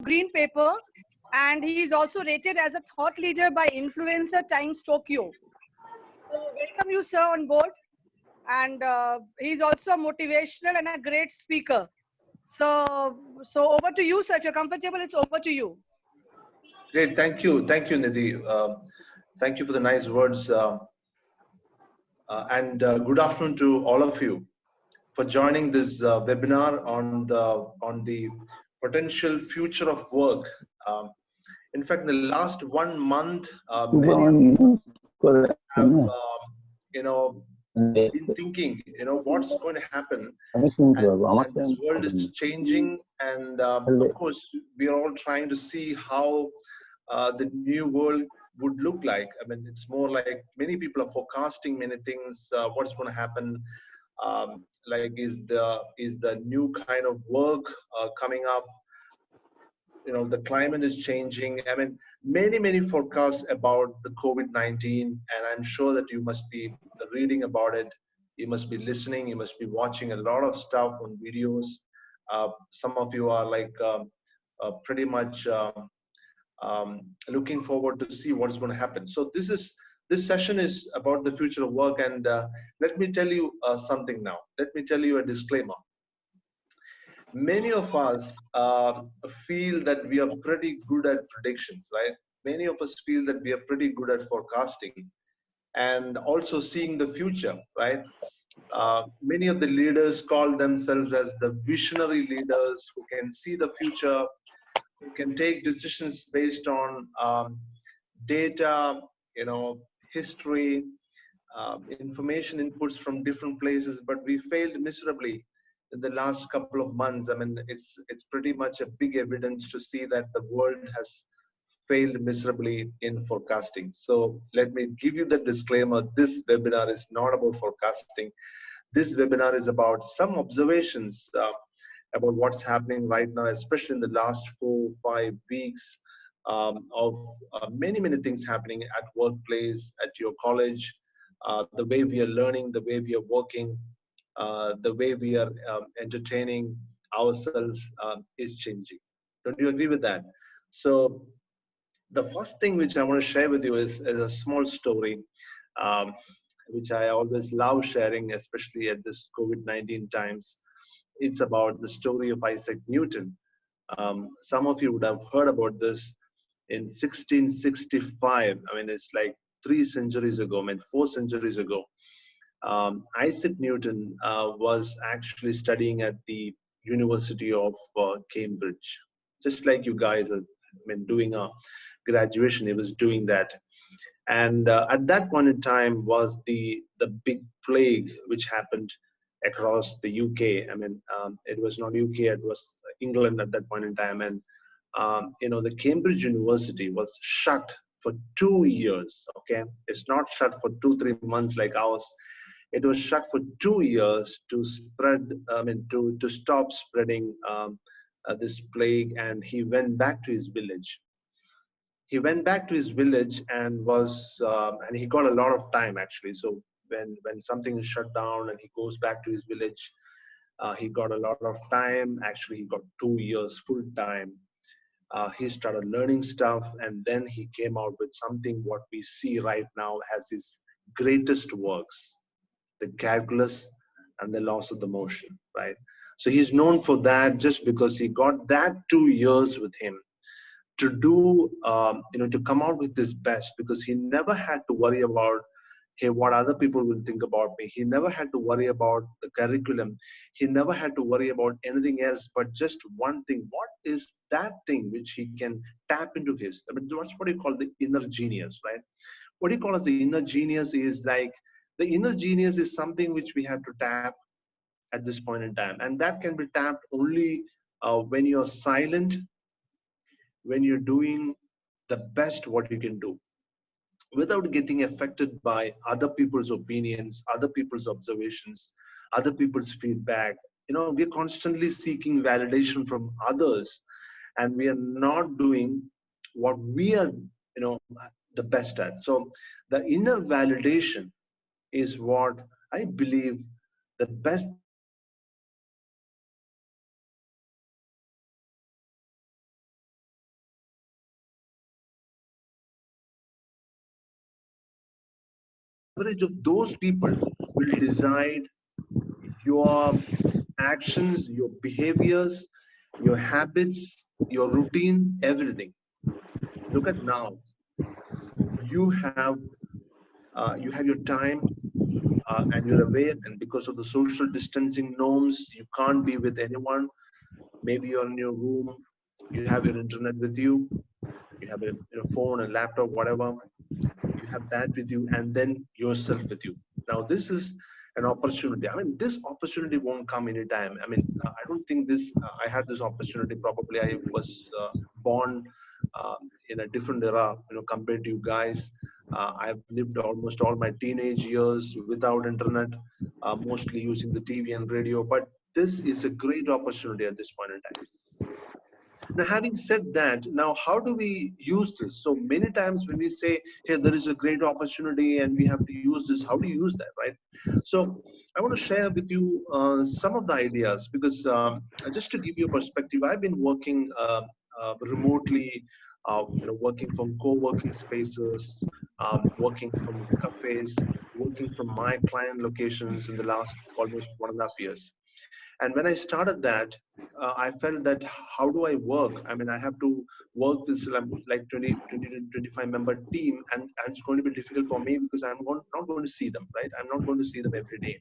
Green Paper, and he is also rated as a thought leader by Influencer Times Tokyo. So welcome you, sir, on board. And he's also motivational and a great speaker. So over to you, sir. If you're comfortable, it's over to you. Great, thank you, Nidhi. Thank you for the nice words, and good afternoon to all of you for joining this webinar on the potential future of work. Um, in fact, in the last 1 month, many of have been thinking, what's going to happen, and this world is changing, and of course, we are all trying to see how the new world would look like. I mean, it's more like many people are forecasting many things. What's going to happen? Like, is the new kind of work coming up? The climate is changing. I mean, many forecasts about the COVID-19, and I'm sure that you must be reading about it. You must be listening. You must be watching a lot of stuff on videos. Some of you are like pretty much looking forward to see what's going to happen. So this session is about the future of work, and let me tell you something now. Let me tell you a disclaimer. Many of us feel that we are pretty good at predictions, right? Many of us feel that we are pretty good at forecasting and also seeing the future, right? Many of the leaders call themselves as the visionary leaders who can see the future, who can take decisions based on data, history, information inputs from different places. But we failed miserably in the last couple of months. I mean, it's pretty much a big evidence to see that the world has failed miserably in forecasting. So let me give you the disclaimer. This webinar is not about forecasting. This webinar is about some observations about what's happening right now, especially in the last 4 5 weeks, of many things happening at workplace, at your college, the way we are learning, the way we are working, the way we are entertaining ourselves is changing. Don't you agree with that? So the first thing which I want to share with you is a small story, um, which I always love sharing, especially at this COVID-19 times. It's about the story of Isaac Newton. Some of you would have heard about this in 1665. I mean, it's like 3 centuries ago, I mean, 4 centuries ago. Isaac Newton was actually studying at the University of Cambridge, just like you guys are, I mean, doing a graduation. He was doing that, and at that point in time was the big plague which happened across the UK. I mean, it was not UK; it was England at that point in time, and the Cambridge University was shut for 2 years. Okay, it's not shut for 2 3 months like ours. It was shut for 2 years to spread, I mean, to stop spreading this plague. And he went back to his village. He went back to his village and and he got a lot of time actually. So when something is shut down and he goes back to his village, he got a lot of time. Actually, he got 2 years full time. He started learning stuff, and then he came out with something what we see right now as his greatest works, the calculus and the laws of the motion, right? So he's known for that just because he got that 2 years with him to do, to come out with his best, because he never had to worry about, hey, what other people will think about me. He never had to worry about the curriculum. He never had to worry about anything else, but just one thing. What is that thing which he can tap into his? I mean, that's what you call the inner genius, right? What you call as the inner genius is like, the inner genius is something which we have to tap at this point in time, and that can be tapped only when you're silent, when you're doing the best what you can do without getting affected by other people's opinions, other people's observations, other people's feedback. We're constantly seeking validation from others, and we are not doing what we are, the best at. So the inner validation is what I believe the best thing which we can do. average of those people will decide your actions, your behaviors, your habits, your routine, everything. Look at now. You have you have your time, and you're aware, and because of the social distancing norms, you can't be with anyone. Maybe you're in your room, you have your internet with you, you have a phone, a laptop, whatever. You have that with you, and then yourself with you. Now this is an opportunity. I mean, this opportunity won't come anytime. I mean, I don't think this I had this opportunity. Probably I was born in a different era, compared to you guys. I've lived almost all my teenage years without internet, mostly using the TV and radio, but this is a great opportunity at this point in time. Now, having said that, now how do we use this? So many times when we say, hey, there is a great opportunity and we have to use this, how do you use that, right? So I want to share with you some of the ideas, because just to give you a perspective, I've been working remotely, working from co-working spaces, working from cafes, working from my client locations in the last almost 1.5 years. And when I started that, I felt that how do I work? I mean, I have to work with like 20 to 25 member team, and it's going to be difficult for me because not going to see them, right? I'm not going to see them every day.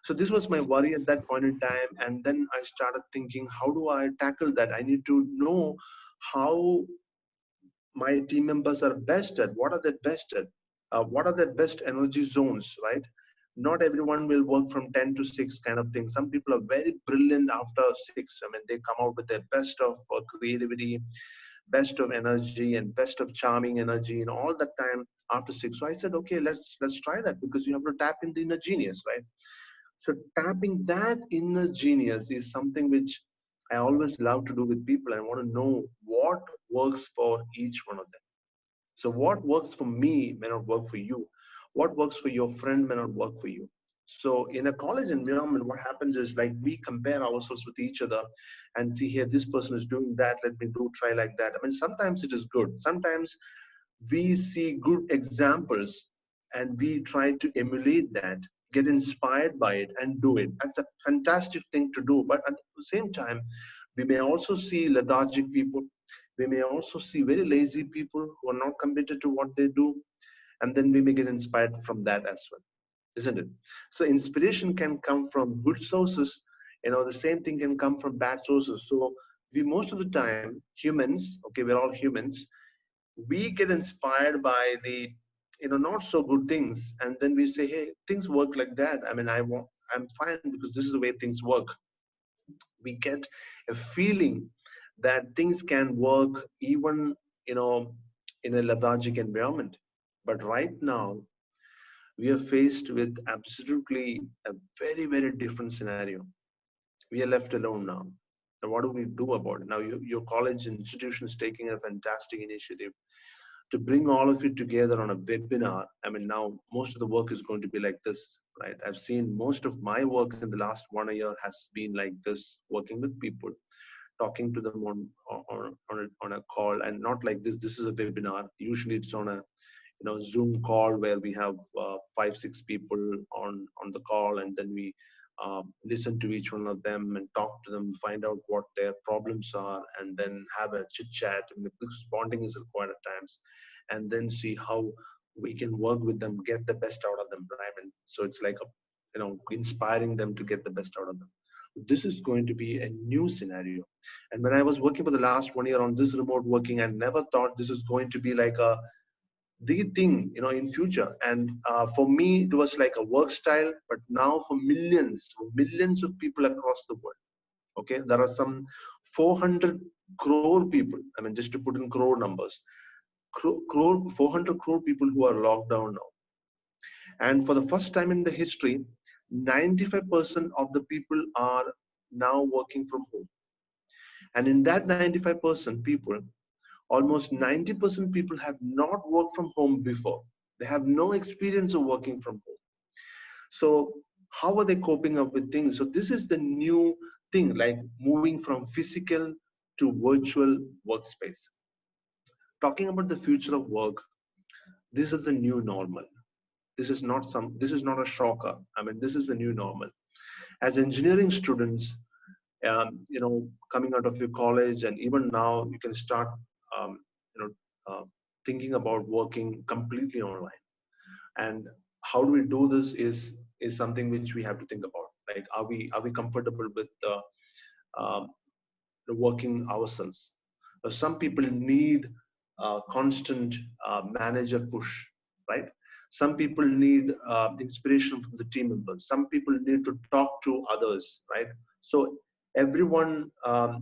So this was my worry at that point in time. And then I started thinking, how do I tackle that? I need to know how my team members are best at, what are they best at, what are their best energy zones, right? Not everyone will work from 10 to 6 kind of thing. Some people are very brilliant after 6. I mean, they come out with their best of creativity, best of energy, and best of charming energy and all that time after 6. So I said, okay, let's try that, because you have to tap in the inner genius, right? So tapping that inner genius is something which I always love to do with people. I want to know what works for each one of them. So what works for me may not work for you. What works for your friend may not work for you. So in a college environment, what happens is, like, we compare ourselves with each other and see, here, this person is doing that, let me do try like that. I mean, sometimes it is good. Sometimes we see good examples and we try to emulate that, get inspired by it and do it. That's a fantastic thing to do. But at the same time, we may also see lethargic people. We may also see very lazy people who are not committed to what they do. And then we may get inspired from that as well, isn't it? So inspiration can come from good sources. The same thing can come from bad sources. So we, most of the time, humans, okay, we're all humans, we get inspired by the not so good things, and then we say, hey, things work like that. I mean, I'm fine because this is the way things work. We get a feeling that things can work even you know in a lethargic environment. But right now we are faced with absolutely a very, very different scenario. We are left alone now. And what do we do about it now? Your college institution is taking a fantastic initiative to bring all of it together on a webinar. I mean, now most of the work is going to be like this, right? I've seen most of my work in the last 1 year has been like this, working with people, talking to them on a call, and not like this. This is a webinar. Usually, it's on a Zoom call where we have 5, 6 people on the call, and then we listen to each one of them and talk to them, find out what their problems are, and then have a chit chat. Because bonding is required at times, and then see how we can work with them, get the best out of them, right? And so it's like inspiring them to get the best out of them. This is going to be a new scenario. And when I was working for the last 1 year on this remote working, I never thought this is going to be like the thing in future. And for me, it was like a work style. But now for millions of people across the world, okay, there are some 400 crore people. I mean, just to put in crore numbers, 400 crore people who are locked down now. And for the first time in the history, 95% of the people are now working from home. And in that 95% people, almost 90% people have not worked from home before. They have no experience of working from home. So how are they coping up with things? So this is the new thing, like moving from physical to virtual workspace. Talking about the future of work, this is the new normal. This is not a shocker. I mean, this is the new normal. As engineering students, coming out of your college, and even now, you can start, um, you know, thinking about working completely online. And how do we do this is something which we have to think about. Like, are we comfortable with uh, working ourselves? Some people need constant manager push, right? Some people need inspiration from the team members. Some people need to talk to others, right? So everyone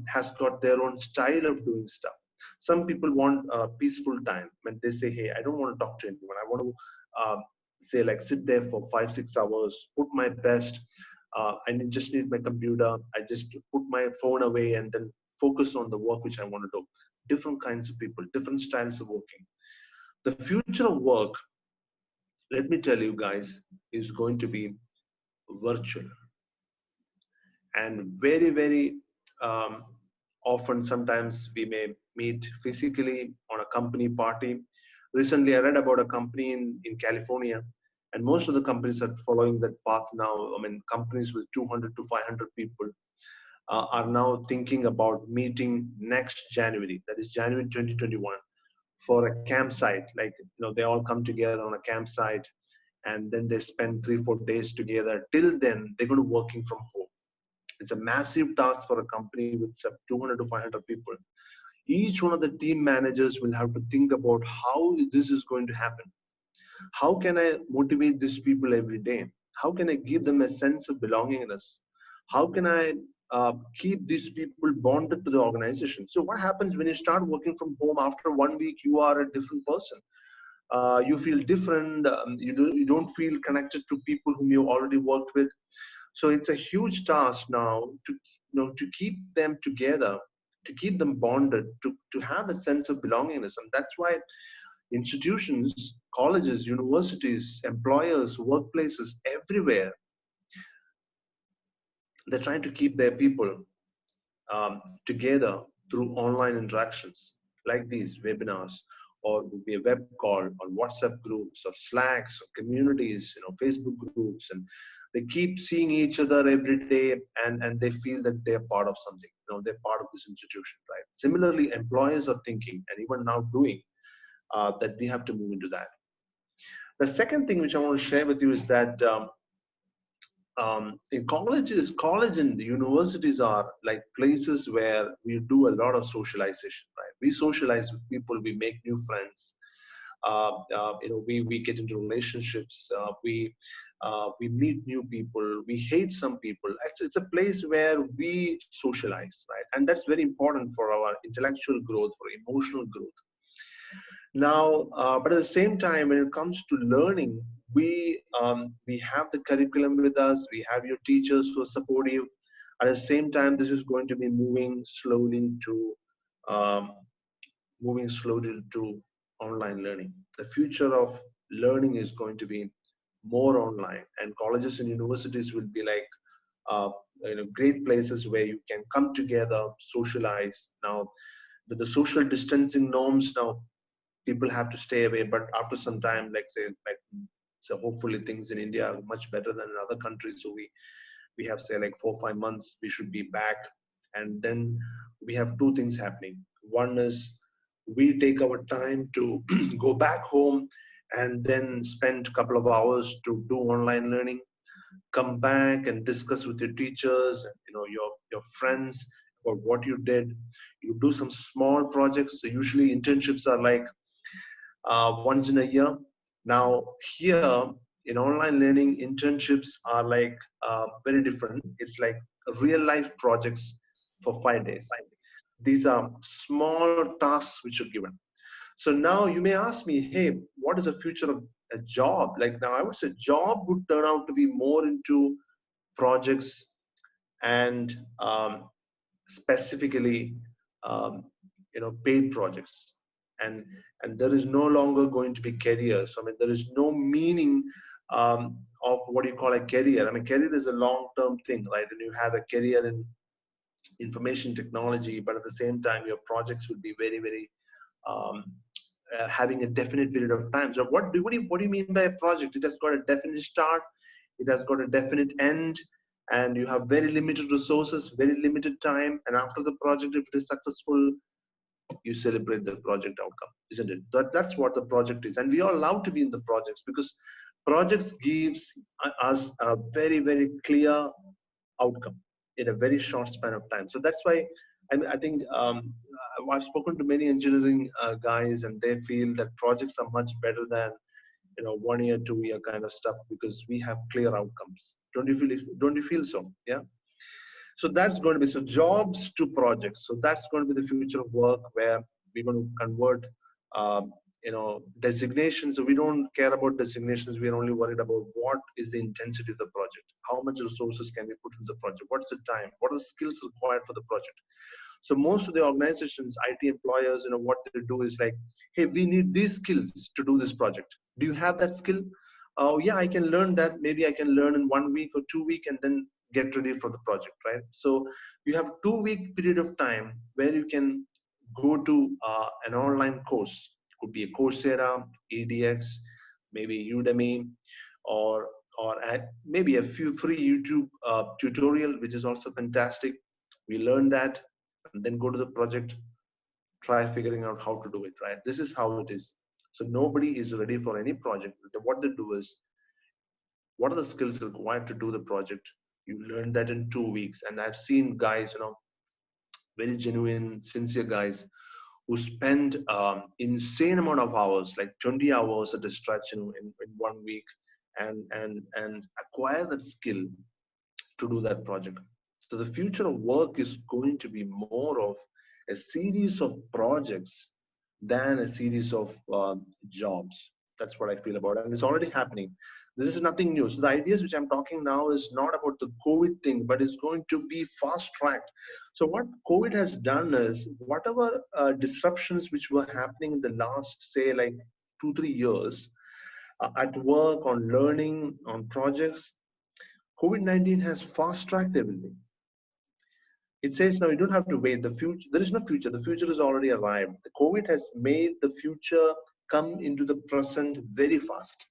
has got their own style of doing stuff. Some people want peaceful time when they say, "Hey, I don't want to talk to anyone. I want to say, like, sit there for 5 6 hours, put my best. Just need my computer. I just put my phone away and then focus on the work which I want to do." Different kinds of people, different styles of working. The future of work, let me tell you guys, is going to be virtual. And very, very um, often, sometimes we may meet physically on a company party. Recently, I read about a company in California, and most of the companies are following that path now. I mean, companies with 200 to 500 people are now thinking about meeting next January, that is January 2021, for a campsite. Like, they all come together on a campsite, and then they spend 3 4 days together. Till then, they're going to working from home. It's a massive task for a company with 200 to 500 people. Each one of the team managers will have to think about how this is going to happen. How can I motivate these people every day? How can I give them a sense of belongingness? How can I keep these people bonded to the organization? So what happens when you start working from home? After 1 week, you are a different person. You feel different. You don't feel connected to people whom you already worked with. So it's a huge task now to keep them together, to keep them bonded, to have a sense of belongingness. And that's why institutions, colleges, universities, employers, workplaces, everywhere, they're trying to keep their people together through online interactions like these webinars, or would be a web call, or WhatsApp groups, or Slacks, or communities, Facebook groups. And they keep seeing each other every day, and they feel that they're part of something. They're part of this institution, right? Similarly, employers are thinking, and even now doing, that we have to move into that. The second thing which I want to share with you is that in college and universities are like places where we do a lot of socialization, right? We socialize with people, we make new friends, we get into relationships, we meet new people, we hate some people. It's a place where we socialize, right? And that's very important for our intellectual growth, for emotional growth. Now, but at the same time, when it comes to learning, we have the curriculum with us. We have your teachers who are supportive. At the same time, this is going to be um, moving slowly to online learning. The future of learning is going to be more online, and colleges and universities will be like great places where you can come together, socialize. Now, with the social distancing norms, now people have to stay away, but after some time, so hopefully things in India are much better than in other countries. So we have, say, like 4 5 months we should be back. And then we have two things happening. One is we take our time to go back home and then spend a couple of hours to do online learning, come back and discuss with your teachers and your friends about what you did. You do some small projects. So usually internships are like once in a year. Now here in online learning, internships are like very different. It's like real life projects for 5 days. These are small tasks which are given. So now you may ask me, hey, what is the future of a job? Like, now I would say job would turn out to be more into projects and specifically paid projects. And there is no longer going to be careers. I mean, there is no meaning of what you call a career. I mean, career is a long-term thing, right? And you have a career in information technology, but at the same time your projects will be very, very um, having a definite period of time. So what do you mean by a project? It has got a definite start, it has got a definite end, and you have very limited resources, very limited time. And after the project, if it is successful, you celebrate the project outcome, isn't it? That's what the project is, and we are allowed to be in the projects because projects gives us a very, very clear outcome in a very short span of time. So that's why I think I've spoken to many engineering guys, and they feel that projects are much better than 1 year, 2 year kind of stuff, because we have clear outcomes. Don't you feel so? Yeah. So that's going to be, so jobs to projects. So that's going to be the future of work, where we're going to convert, designations. So we don't care about designations. We're only worried about what is the intensity of the project. How much resources can we put into the project? What's the time? What are the skills required for the project? So most of the organizations, IT employers, what they do is like, hey, we need these skills to do this project. Do you have that skill? Oh, yeah, I can learn that. Maybe I can learn in 1 week or 2 weeks and then get ready for the project, right? So you have 2 week period of time where you can go to an online course. Could be a Coursera, EDX, maybe Udemy, or maybe a few free YouTube tutorial, which is also fantastic. We learn that and then go to the project, try figuring out how to do it, right? This is how it is. So nobody is ready for any project. What they do is, what are the skills required to do the project? You learn that in 2 weeks. And I've seen guys, very genuine, sincere guys who spend insane amount of hours, like 20 hours at a stretch, in 1 week, and acquire that skill to do that project. So the future of work is going to be more of a series of projects than a series of jobs. That's what I feel about it. And it's already happening. This is nothing new. So the ideas which I'm talking now is not about the COVID thing, but it's going to be fast tracked. So what COVID has done is, whatever disruptions which were happening in the last, say, like 2-3 years, at work, on learning, on projects, COVID-19 has fast tracked everything. It says now you don't have to wait. The future, there is no future. The future has already arrived. The COVID has made the future come into the present very fast.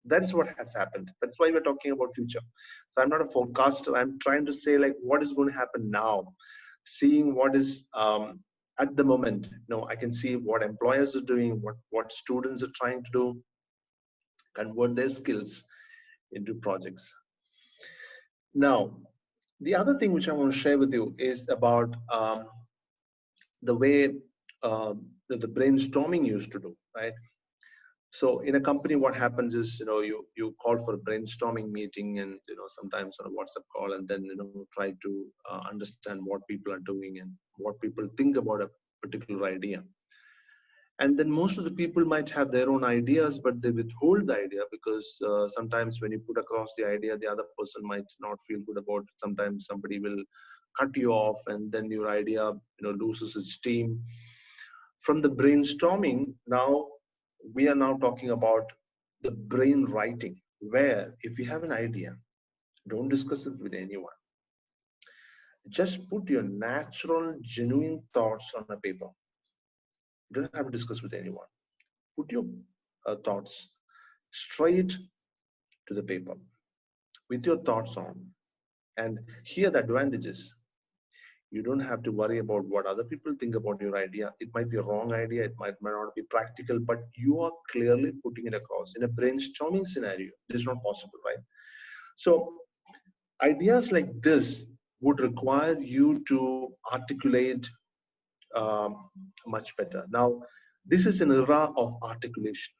That's what has happened. That's why we're talking about future. So I'm not a forecaster. I'm trying to say, like, what is going to happen now, seeing what is at the moment. I can see what employers are doing, what students are trying to do, convert their skills into projects. Now, the other thing which I want to share with you is about the way the brainstorming used to do, right? So in a company, what happens is, you call for a brainstorming meeting, and sometimes on a WhatsApp call, and then try to understand what people are doing and what people think about a particular idea. And then most of the people might have their own ideas, but they withhold the idea because sometimes when you put across the idea, the other person might not feel good about it. Sometimes somebody will cut you off, and then your idea loses its steam. From the brainstorming, now we are now talking about the brain writing, where if you have an idea, don't discuss it with anyone. Just put your natural, genuine thoughts on a paper. You don't have to discuss with anyone. Put your thoughts straight to the paper with your thoughts on. And here the advantage is, you don't have to worry about what other people think about your idea. It might be a wrong idea, it might not be practical, but you are clearly putting it across. In a brainstorming scenario, this is not possible, right? So ideas like this would require you to articulate much better. Now, this is an era of articulation.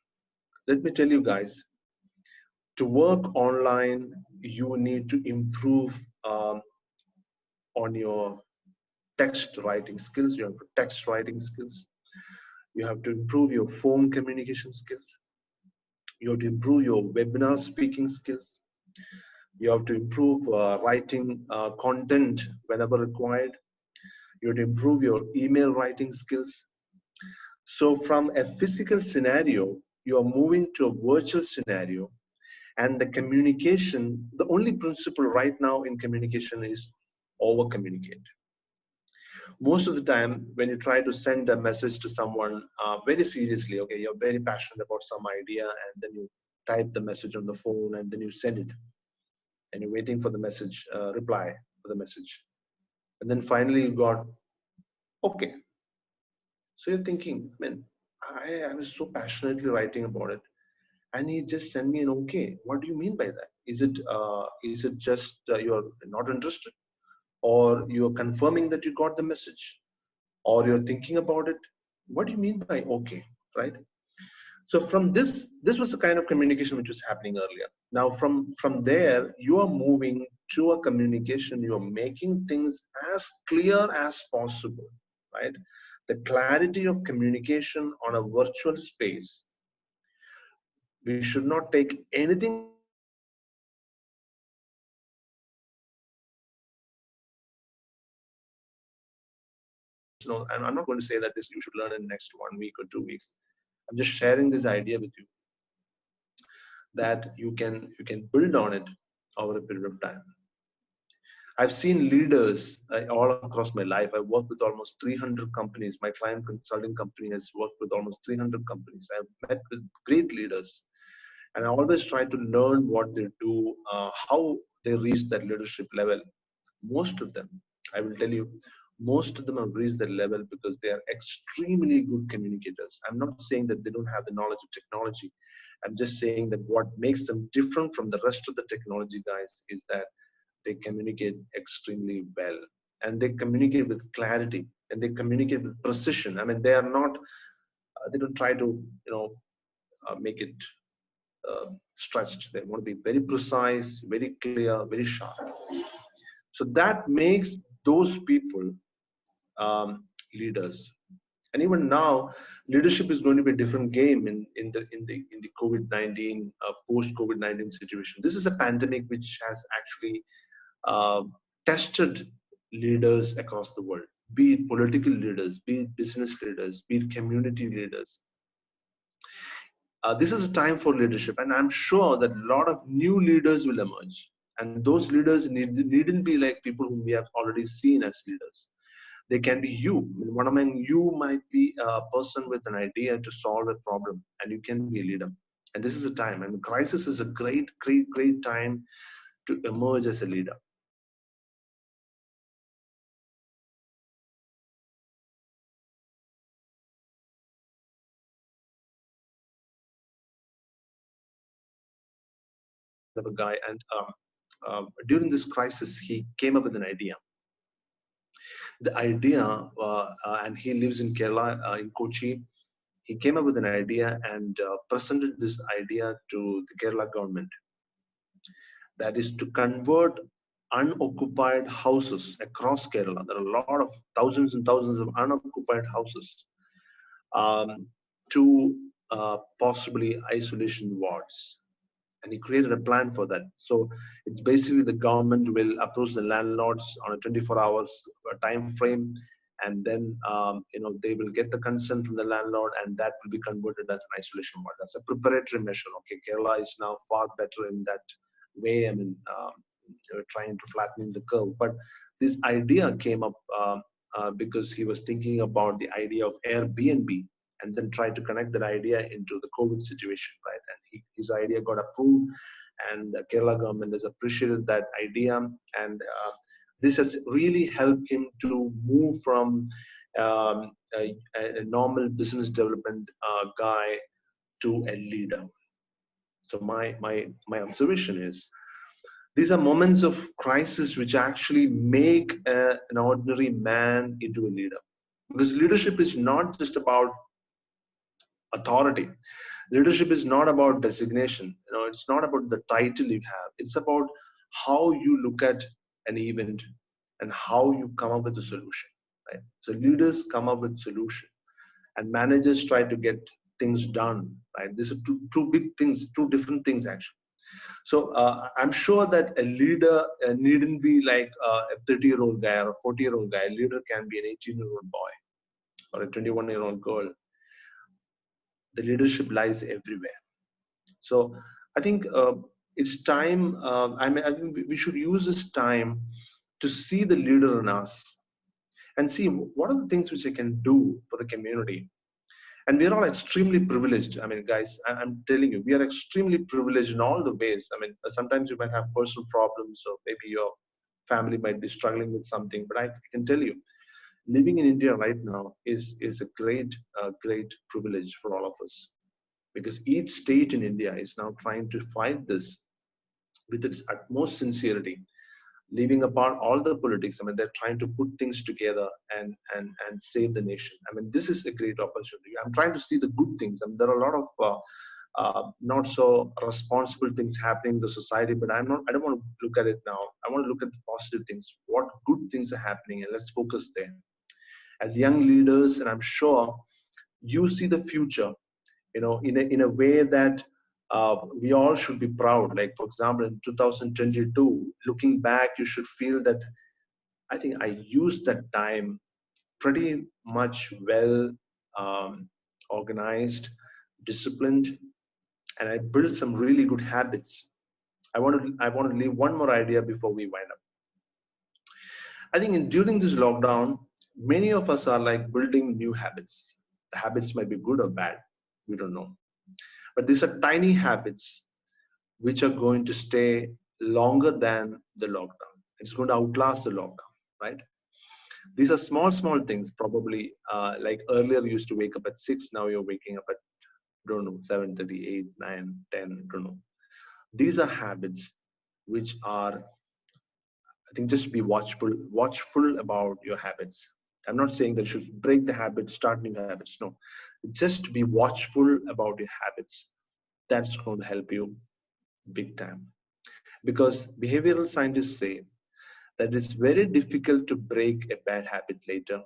Let me tell you guys, to work online, you need to improve on your text writing skills. You have text writing skills. You have to improve your phone communication skills. You have to improve your webinar speaking skills. You have to improve writing content whenever required. You have to improve your email writing skills. So from a physical scenario, you are moving to a virtual scenario, and the communication, the only principle right now in communication is over communicate. Most of the time, when you try to send a message to someone very seriously, okay, you're very passionate about some idea, and then you type the message on the phone, and then you send it, and you're waiting for the message reply for the message, and then finally you got okay. So you're thinking, man, I was so passionately writing about it, and he just sent me an okay. What do you mean by that? Is it just you're not interested, or you're confirming that you got the message, or you're thinking about it? What do you mean by okay, right? So from this was the kind of communication which was happening earlier. Now from there, you are moving to a communication. You are making things as clear as possible, right? The clarity of communication on a virtual space. We should not take anything for granted. No, and I'm not going to say that this you should learn in the next 1 week or 2 weeks. I'm just sharing this idea with you that you can build on it over a period of time. I've seen leaders all across my life. I worked with almost 300 companies. My client consulting company has worked with almost 300 companies. I've met with great leaders, and I always try to learn what they do, how they reach that leadership level. Most of them, I will tell you, most of them have reached that level because they are extremely good communicators. I'm not saying that they don't have the knowledge of technology. I'm just saying that what makes them different from the rest of the technology guys is that they communicate extremely well, and they communicate with clarity, and they communicate with precision. I mean, they are not, they don't try to, make it stretched. They want to be very precise, very clear, very sharp. So that makes those people leaders. And even now, leadership is going to be a different game in the COVID-19 post-COVID-19 situation. This is a pandemic which has actually uh, tested leaders across the world, be it political leaders, be it business leaders, be it community leaders. This is a time for leadership, and I'm sure that a lot of new leaders will emerge. And those leaders needn't be like people whom we have already seen as leaders. They can be you. I mean, one among you might be a person with an idea to solve a problem, and you can be a leader. And this is a time, and crisis is a great, great, great time to emerge as a leader. Of a guy, and during this crisis, he came up with an idea. The idea, and he lives in Kerala, in Kochi. He came up with an idea and presented this idea to the Kerala government. That is to convert unoccupied houses across Kerala. There are a lot of thousands and thousands of unoccupied houses um, to possibly isolation wards. And he created a plan for that. So it's basically the government will approach the landlords on a 24 hours time frame, and then they will get the consent from the landlord, and that will be converted as an isolation ward. That's a preparatory measure. Okay, Kerala is now far better in that way. I mean, trying to flatten the curve, but this idea came up because he was thinking about the idea of Airbnb, and then try to connect that idea into the COVID situation, right? And his idea got approved, and the Kerala government has appreciated that idea, and this has really helped him to move from a normal business development guy to a leader. So my observation is these are moments of crisis which actually make an ordinary man into a leader, because leadership is not just about authority. Leadership is not about designation. It's not about the title you have. It's about how you look at an event and how you come up with a solution, right? So leaders come up with solution, and managers try to get things done, right? These are two big things, two different things actually. So I'm sure that a leader needn't be like a 30-year-old guy or a 40-year-old guy. A leader can be an 18-year-old boy or a 21-year-old girl. The leadership lies everywhere. So I think it's time. I think we should use this time to see the leader in us, and see what are the things which I can do for the community. And we are all extremely privileged. I mean, guys, I'm telling you, we are extremely privileged in all the ways. I mean, sometimes you might have personal problems, or maybe your family might be struggling with something. But I can tell you, living in India right now is a great privilege for all of us, because each state in India is now trying to fight this with its utmost sincerity, leaving apart all the politics. I mean, they're trying to put things together and save the nation. I mean, this is a great opportunity. I'm trying to see the good things. I mean, there are a lot of not so responsible things happening in the society, but I don't want to look at it now. I want to look at the positive things. What good things are happening, and let's focus there. As young leaders, and I'm sure you see the future, in a way that we all should be proud. Like, for example, in 2022, looking back, you should feel that I think I used that time pretty much well, organized, disciplined, and I built some really good habits. I want to leave one more idea before we wind up. I think during this lockdown, many of us are like building new habits. The habits might be good or bad, we don't know. But these are tiny habits which are going to stay longer than the lockdown. It's going to outlast the lockdown, right? These are small things. Probably like earlier you used to wake up at 6, now you're waking up at, don't know, 7:30, 8, 9, 10, don't know. These are habits which are, I think, just be watchful about your habits. I'm not saying that you should break the habit, start new habits. No, just be watchful about your habits. That's going to help you big time. Because behavioral scientists say that it's very difficult to break a bad habit later.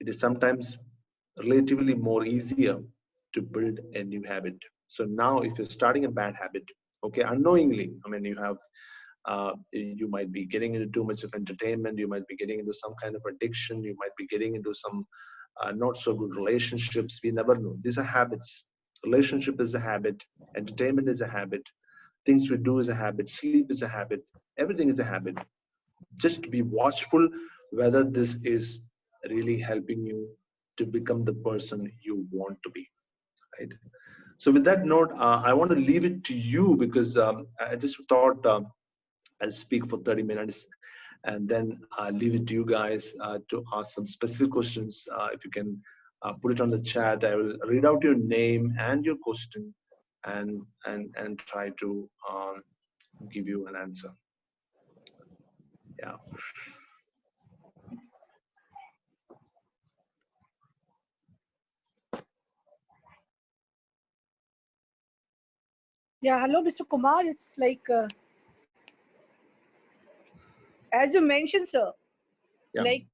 It is sometimes relatively more easier to build a new habit. So now, if you're starting a bad habit, okay, unknowingly, I mean, you might be getting into too much of entertainment, you might be getting into some kind of addiction, you might be getting into some not so good relationships. We never know. These are habits. Relationship is a habit, entertainment is a habit, things we do is a habit, sleep is a habit, everything is a habit. Just be watchful whether this is really helping you to become the person you want to be, right? So with that note, I want to leave it to you, because I just thought I'll speak for 30 minutes and then leave it to you guys to ask some specific questions. If you can put it on the chat, I will read out your name and your question and try to give you an answer. Yeah. Yeah, hello, Mr. Kumar. It's like, as you mentioned, sir, Yeah. like,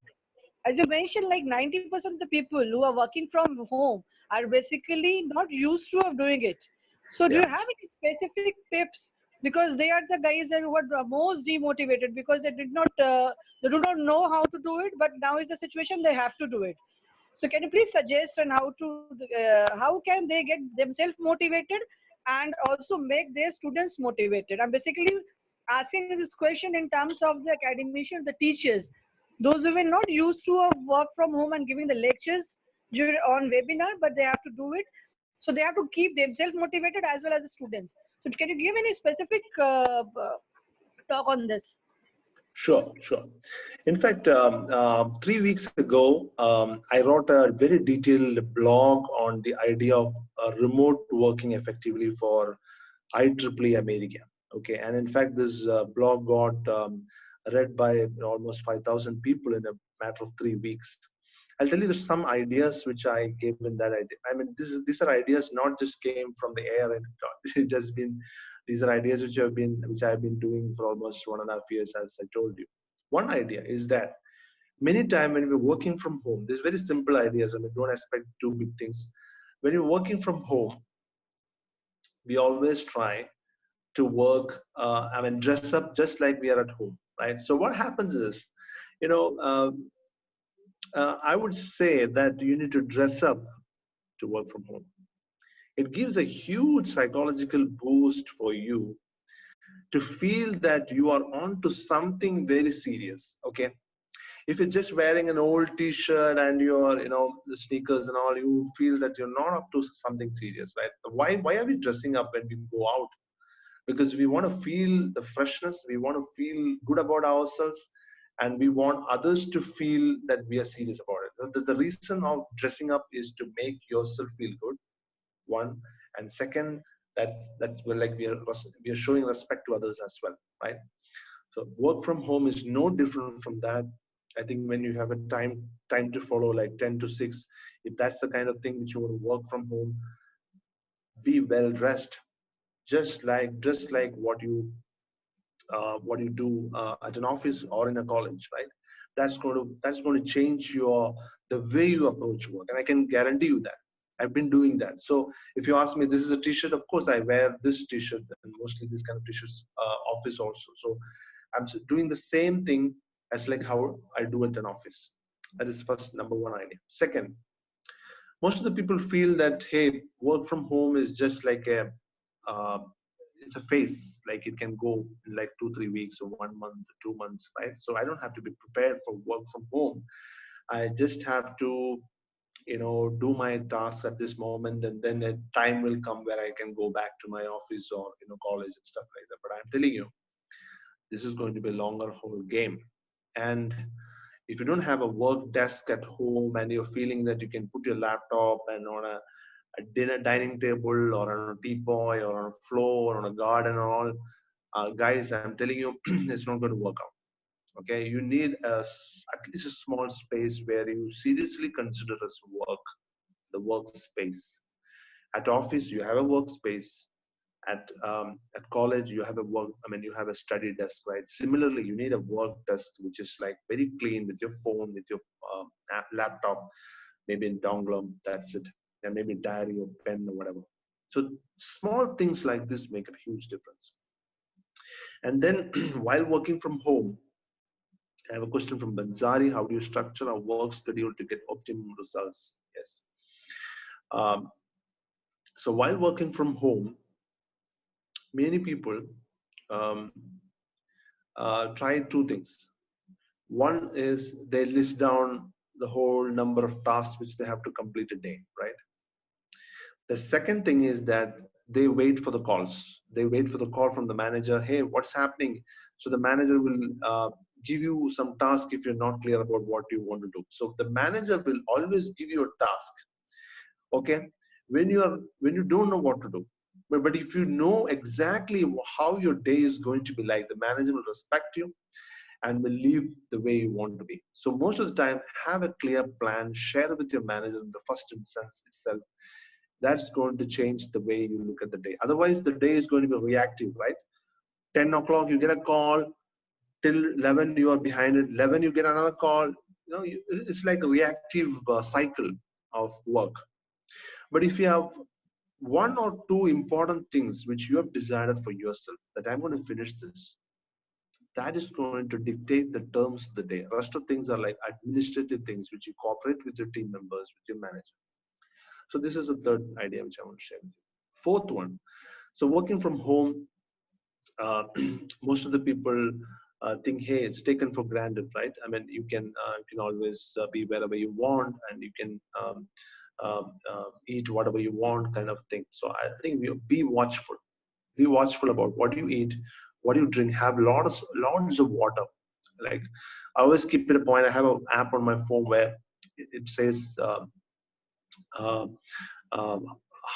as you mentioned, like 90% of the people who are working from home are basically not used to of doing it. So do Yeah. you have any specific tips? Because they are the guys that who are most demotivated because they do not know how to do it, but now is the situation they have to do it. So can you please suggest on how can they get themselves motivated and also make their students motivated? I'm basically asking this question in terms of the academicians, the teachers, those who were not used to work from home and giving the lectures on webinar, but they have to do it. So they have to keep themselves motivated as well as the students. So can you give any specific talk on this? Sure. In fact, 3 weeks ago, I wrote a very detailed blog on the idea of remote working effectively for IEEE America. Okay, and in fact, this blog got read by almost 5,000 people in a matter of 3 weeks. I'll tell you some ideas which I gave in that idea. I mean, these are ideas not just came from the air and it just been. These are ideas which I've been doing for almost 1.5 years, as I told you. One idea is that many times when we're working from home, there's very simple ideas. I mean, don't expect too big things. When you're working from home, we always try to work. Dress up just like we are at home, right? So what happens is, you know, I would say that you need to dress up to work from home. It gives a huge psychological boost for you to feel that you are on to something very serious. Okay, If you're just wearing an old t-shirt and your, the sneakers and all, you feel that you're not up to something serious, right? Why are we dressing up when we go out? Because we want to feel the freshness, we want to feel good about ourselves, and we want others to feel that we are serious about it. The reason of dressing up is to make yourself feel good, one, and second, that's where, like, we are showing respect to others as well, right? So work from home is no different from that. I think when you have a time to follow, like 10 to 6, if that's the kind of thing which you want to work from home, be well dressed, just like what you do at an office or in a college, right? That's going to change the way you approach work, and I can guarantee you that. I've been doing that. So if you ask me, this is a t-shirt, of course I wear this t-shirt, and mostly this kind of t-shirts, office also. So I'm doing the same thing as like how I do at an office. That is first, number one idea. Second, most of the people feel that, hey, work from home is just like uh, it's a phase, like it can go in like 2 3 weeks or 1 month, 2 months, right? So I don't have to be prepared for work from home. I just have to, do my tasks at this moment, and then a time will come where I can go back to my office or, college and stuff like that. But I'm telling you, this is going to be a longer whole game. And if you don't have a work desk at home and you're feeling that you can put your laptop and on a dinner dining table or on a teapot or on a floor or on a garden or all, guys, I'm telling you, it's not going to work out. Okay, you need at least a small space where you seriously consider as work, the workspace. At office, you have a workspace. At college, you have you have a study desk, right? Similarly, you need a work desk which is like very clean, with your phone, with your laptop, maybe in dongle. That's it, and maybe diary or pen or whatever. So small things like this make a huge difference. And then while working from home, I have a question from Banzari. How do you structure a work schedule to get optimum results? Yes. Um, so while working from home, many people um, try two things. One is they list down the whole number of tasks which they have to complete a day, right? The second thing is that they wait for the calls. They wait for the call from the manager. Hey, what's happening? So the manager will give you some task if you're not clear about what you want to do. So the manager will always give you a task. Okay, when you don't know what to do, but if you know exactly how your day is going to be like, the manager will respect you and will leave the way you want to be. So most of the time, have a clear plan, share it with your manager in the first instance itself. That's going to change the way you look at the day. Otherwise, the day is going to be reactive, right? 10 o'clock, you get a call. Till 11, you are behind it. 11, you get another call. It's like a reactive cycle of work. But if you have one or two important things which you have decided for yourself, that I'm going to finish this, that is going to dictate the terms of the day. Rest of things are like administrative things which you cooperate with your team members, with your manager. So this is a third idea which I want to share with you. Fourth one, so working from home, most of the people think, hey, it's taken for granted, right? I mean, you can always be wherever you want, and you can eat whatever you want, kind of thing. So I think be watchful. Be watchful about what you eat, what you drink. Have lots of water. Like, I always keep it a point. I have an app on my phone where it says uh, uh,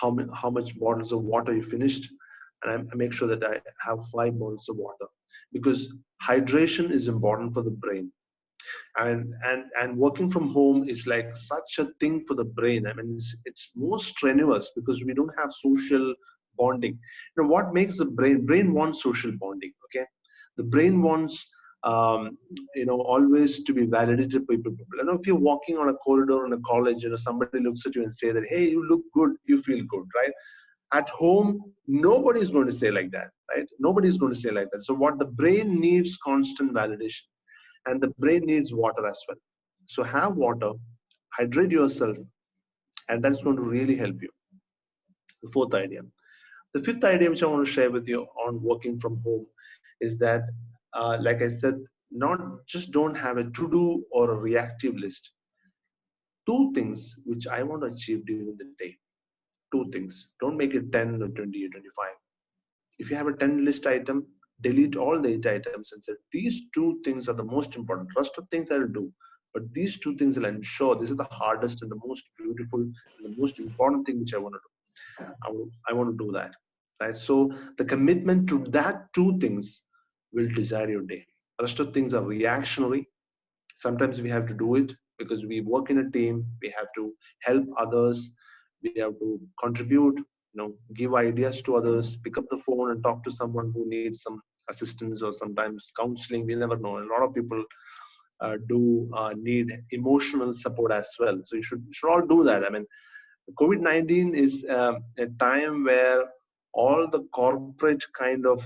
how much bottles of water you finished, and I make sure that I have 5 bottles of water, because hydration is important for the brain. And working from home is like such a thing for the brain. I mean, it's more strenuous because we don't have social bonding. What makes the brain wants social bonding. Okay, the brain wants always to be validated by people. If you're walking on a corridor in a college, somebody looks at you and say that, hey, you look good, you feel good, right? At home, nobody is going to say like that, right? Nobody is going to say like that. So what the brain needs, constant validation, and the brain needs water as well. So have water, hydrate yourself, and that's going to really help you. The fourth idea. The fifth idea which I want to share with you on working from home is that, like I said, don't have a to-do or a reactive list. Two things which I want to achieve during the day. Two things. Don't make it 10 or 20 or 25. If you have a 10 list item, delete all the 8 items and say, these two things are the most important. Rest of things I'll do. But these two things will ensure this is the hardest and the most beautiful and the most important thing which I want to do. I want to do that. Right. So the commitment to that two things will decide your day. Rest of things are reactionary. Sometimes we have to do it because we work in a team. We have to help others. We have to contribute, give ideas to others, pick up the phone and talk to someone who needs some assistance or sometimes counseling. We never know. A lot of people do need emotional support as well. So you should all do that. I mean, COVID-19 is a time where all the corporate kind of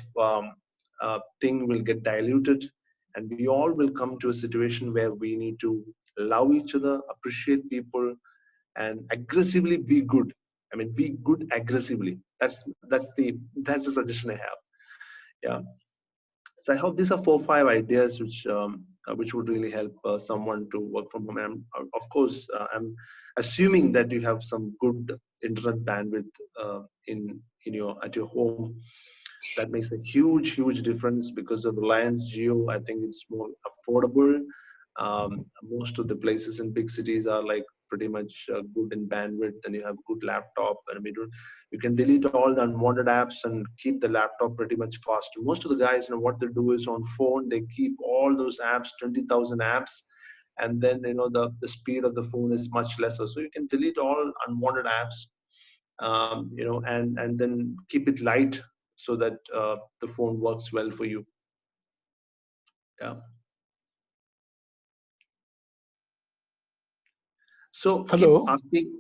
thing will get diluted, and we all will come to a situation where we need to love each other, appreciate people, and aggressively be good. I mean, be good aggressively. That's the suggestion I have. Yeah. So I hope these are 4 or 5 ideas which would really help someone to work from home. And of course, I'm assuming that you have some good internet bandwidth at your home. That makes a huge difference because of Reliance Jio. I think it's more affordable. Most of the places in big cities are like pretty much good in bandwidth, and you have good laptop, and you can delete all the unwanted apps and keep the laptop pretty much fast. Most of the guys, what they do is on phone, they keep all those apps, 20,000 apps, and then the speed of the phone is much lesser. So you can delete all unwanted apps, and then keep it light so that the phone works well for you. Yeah. So hello. Keep asking.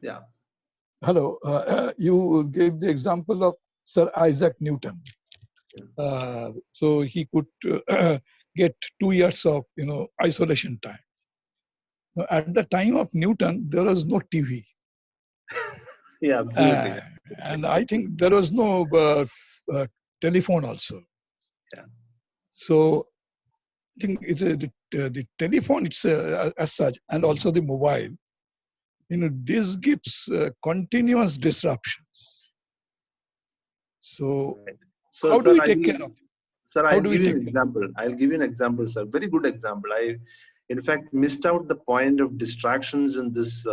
Yeah. Hello. You gave the example of Sir Isaac Newton. So he could get 2 years of isolation time. At the time of Newton, there was no TV. Yeah, absolutely. And I think there was no telephone also. Yeah. So I think the telephone, it's as such, and also the mobile. This gives continuous disruptions. So, how do we take care of it? Sir, I'll give you an example. I'll give you an example, sir. Very good example. I, in fact, missed out the point of distractions in this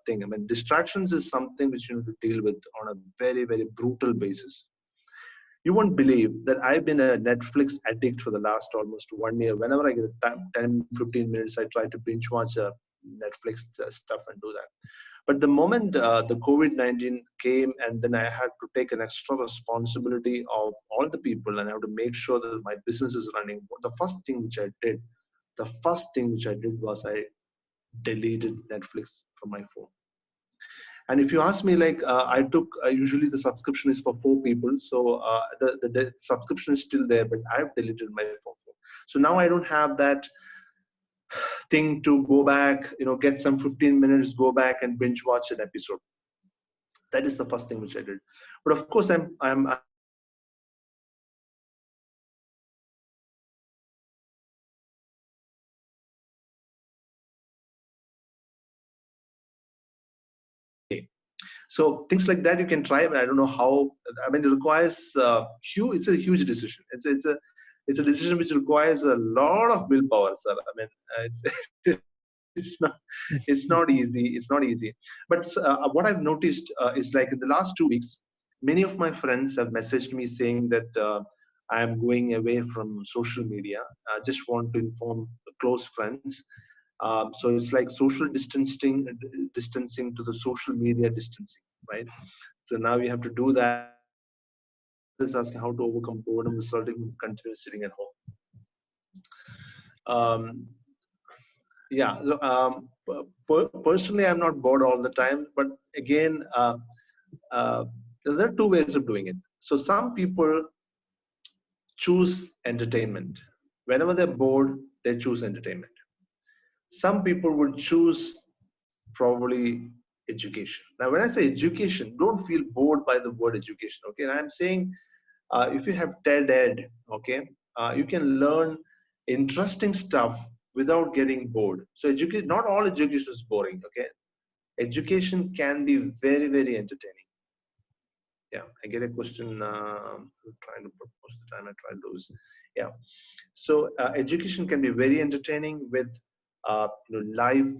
thing. I mean, distractions is something which you need to deal with on a very brutal basis. You won't believe that I've been a Netflix addict for the last almost 1 year. Whenever I get time, 10-15 minutes, I try to binge watch Netflix stuff and do that. But the moment the COVID-19 came, and then I had to take an extra responsibility of all the people, and I have to make sure that my business is running. The first thing which I did was I deleted Netflix from my phone. And if you ask me, like I took usually the subscription is for 4 people, so the subscription is still there, but I've deleted my phone. So now I don't have that thing to go back, get some 15 minutes, go back and binge watch an episode. That is the first thing which I did. But of course, I'm so things like that you can try, but I don't know how. I mean, it requires it's a huge decision. It's a decision which requires a lot of willpower, sir. I mean, it's not easy. But what I've noticed is, like, in the last 2 weeks, many of my friends have messaged me saying that I am going away from social media. I just want to inform close friends. So it's like social distancing to the social media distancing, right? So now you have to do that. Just asking how to overcome boredom resulting in continuous sitting at home. Yeah. So, personally, I'm not bored all the time, but again, there are 2 ways of doing it. So some people choose entertainment. Whenever they're bored, they choose entertainment. Some people would choose probably education. Now, when I say education, don't feel bored by the word education. Okay, and I'm saying if you have TED Ed, okay, you can learn interesting stuff without getting bored. So education, not all education is boring. Okay, education can be very, very entertaining. Yeah, I get a question. I'm trying to put most of the time I try to lose. Yeah, so education can be very entertaining with live,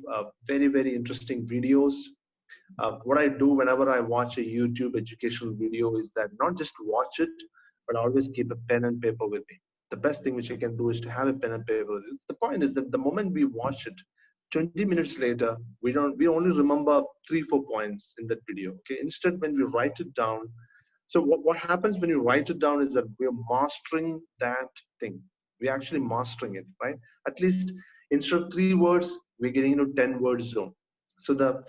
very, very interesting videos. What I do whenever I watch a YouTube educational video is that not just watch it, but always keep a pen and paper with me. The best thing which I can do is to have a pen and paper with it. The point is that the moment we watch it, 20 minutes later, we only remember 3-4 points in that video. Okay. Instead, when we write it down, so what happens when you write it down is that we're mastering that thing. We're actually mastering it, right? At least instead of 3 words, we're getting into 10 words zone. So the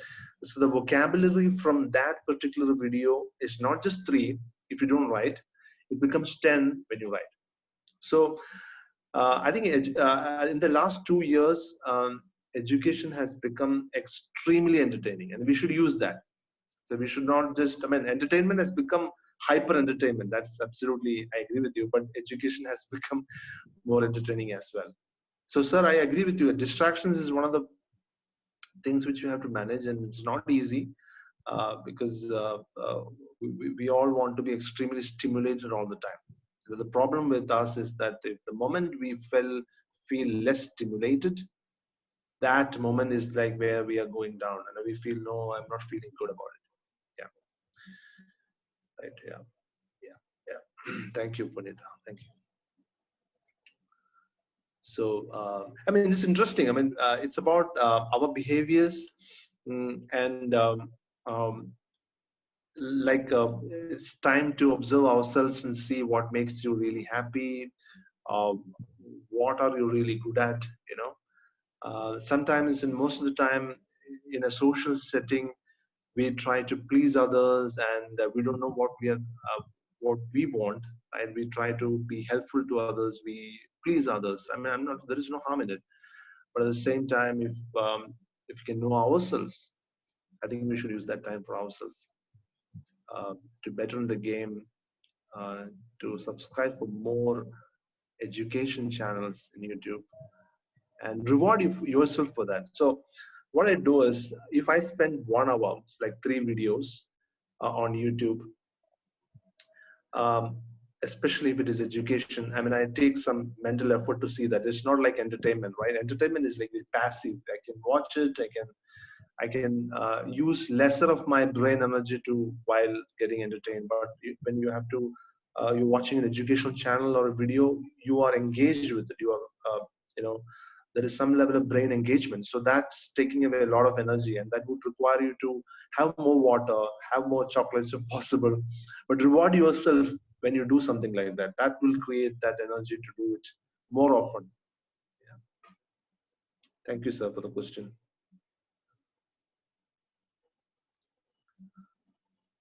vocabulary from that particular video is not just 3 if you don't write, it becomes 10 when you write. So I think in the last 2 years, education has become extremely entertaining, and we should use that. So we should not just, I mean, entertainment has become hyper entertainment. That's absolutely, I agree with you, but education has become more entertaining as well. So, sir, I agree with you. Distractions is one of the things which you have to manage, and it's not easy because we all want to be extremely stimulated all the time. So the problem with us is that if the moment we feel less stimulated, that moment is like where we are going down, and we feel, no, I'm not feeling good about it. Yeah. Right. Yeah. Yeah. Thank you, Punita. Thank you. So, I mean, it's interesting. I mean, it's about our behaviors and like it's time to observe ourselves and see what makes you really happy. What are you really good at? You know, sometimes, and most of the time, in a social setting, we try to please others, and we don't know what we want, and we try to be helpful to others. We please others. I mean, I'm not. There is no harm in it, but at the same time, if we can know ourselves, I think we should use that time for ourselves to better in the game, to subscribe for more education channels in YouTube, and reward yourself for that. So what I do is, if I spend 1 hour, like 3 videos on YouTube, especially if it is education, I mean, I take some mental effort to see that. It's not like entertainment, right? Entertainment is like passive. I can watch it. I can use lesser of my brain energy to while getting entertained. But when you have to, you're watching an educational channel or a video, you are engaged with it. You are, you know, there is some level of brain engagement. So that's taking away a lot of energy, and that would require you to have more water, have more chocolates if possible, but reward yourself when you do something like that. That will create that energy to do it more often. Yeah. Thank you, sir, for the question.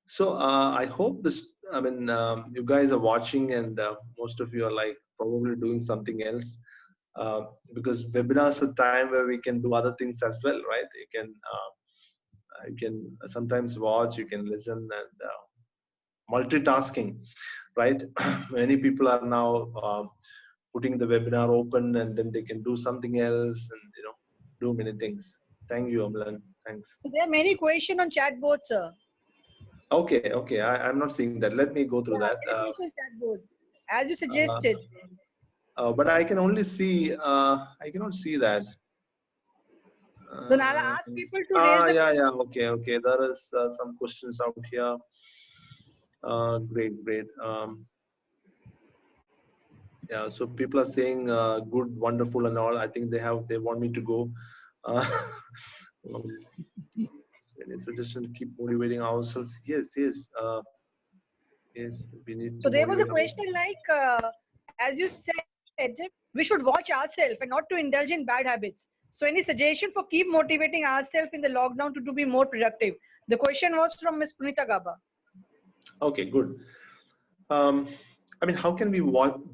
So I hope this, I mean, you guys are watching, and most of you are like probably doing something else. Because webinars are time where we can do other things as well, right? You can sometimes watch, you can listen, and multitasking, right? Many people are now putting the webinar open, and then they can do something else, and do many things. Thank you, Amlan. Thanks. So there are many questions on chat board, sir. Okay. I'm not seeing that. Let me go through that. Chat board, as you suggested. But I can only see. I cannot see that. Then I'll ask people to raise. Yeah. Okay. There is some questions out here. Great. Yeah. So people are saying good, wonderful, and all. I think they want me to go. Any suggestion to keep motivating ourselves? Yes. Yes. We need. So there was a question like, as you said, we should watch ourselves and not to indulge in bad habits. So any suggestion for keep motivating ourselves in the lockdown to be more productive? The question was from Ms. Punita Gaba. Okay, good. I mean, how can we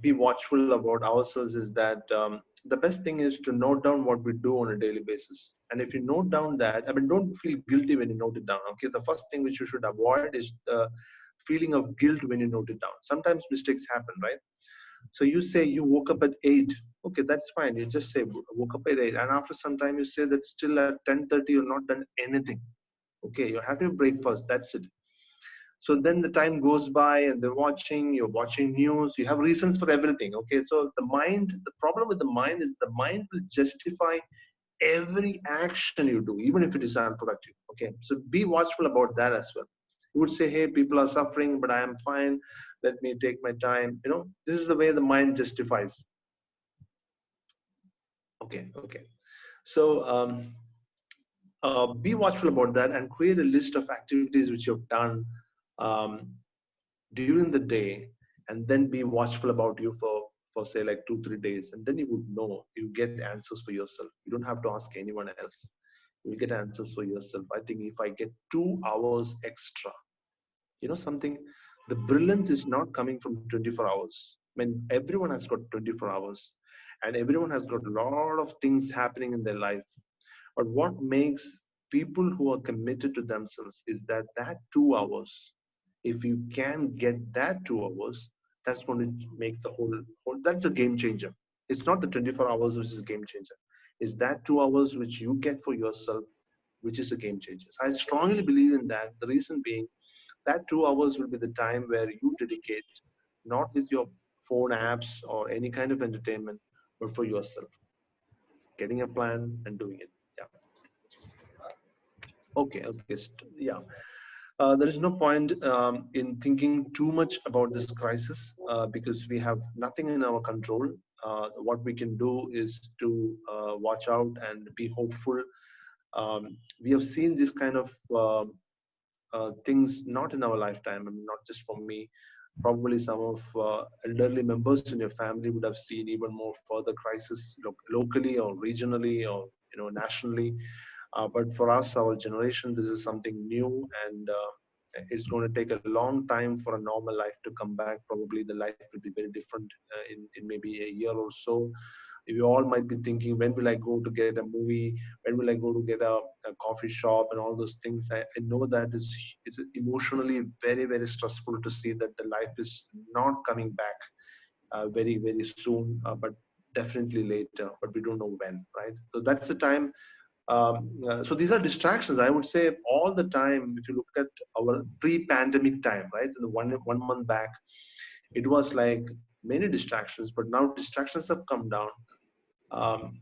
be watchful about ourselves is that the best thing is to note down what we do on a daily basis. And if you note down that, I mean, don't feel guilty when you note it down. Okay, the first thing which you should avoid is the feeling of guilt when you note it down. Sometimes mistakes happen, right? So you say you woke up at 8. Okay, that's fine. You just say woke up at 8. And after some time you say that still at 10:30 you're not done anything. Okay, you're having breakfast. That's it. So then the time goes by and you're watching news, you have reasons for everything. Okay, so the problem with the mind is the mind will justify every action you do, even if it is unproductive. Okay, so be watchful about that as well. You would say, hey, people are suffering, but I am fine. Let me take my time. This is the way the mind justifies. Okay. So be watchful about that and create a list of activities which you've done um, during the day, and then be watchful about you for say like 2-3 days, and then you would know, you get answers for yourself. You don't have to ask anyone else. You will get answers for yourself. I think if I get 2 hours extra, something, the brilliance is not coming from 24 hours. I mean, everyone has got 24 hours and everyone has got a lot of things happening in their life. But what makes people who are committed to themselves is that 2 hours, if you can get that 2 hours, that's going to make the whole, that's a game changer. It's not the 24 hours which is a game changer. It's that 2 hours which you get for yourself, which is a game changer. I strongly believe in that. The reason being, that 2 hours will be the time where you dedicate, not with your phone apps or any kind of entertainment, but for yourself, getting a plan and doing it. Yeah. Okay. Yeah. There is no point in thinking too much about this crisis because we have nothing in our control. What we can do is to watch out and be hopeful. We have seen this kind of things not in our lifetime, and not just for me. Probably some of elderly members in your family would have seen even more further crisis locally or regionally or nationally. But for us, our generation, this is something new, and it's going to take a long time for a normal life to come back. Probably the life will be very different in maybe a year or so. You all might be thinking, when will I go to get a movie? When will I go to get a coffee shop and all those things? I know that it's emotionally very, very stressful to see that the life is not coming back very, very soon, but definitely later, but we don't know when, right? So that's the time. So these are distractions. I would say all the time, if you look at our pre-pandemic time, right? The one month back, it was like many distractions, but now distractions have come down. Um,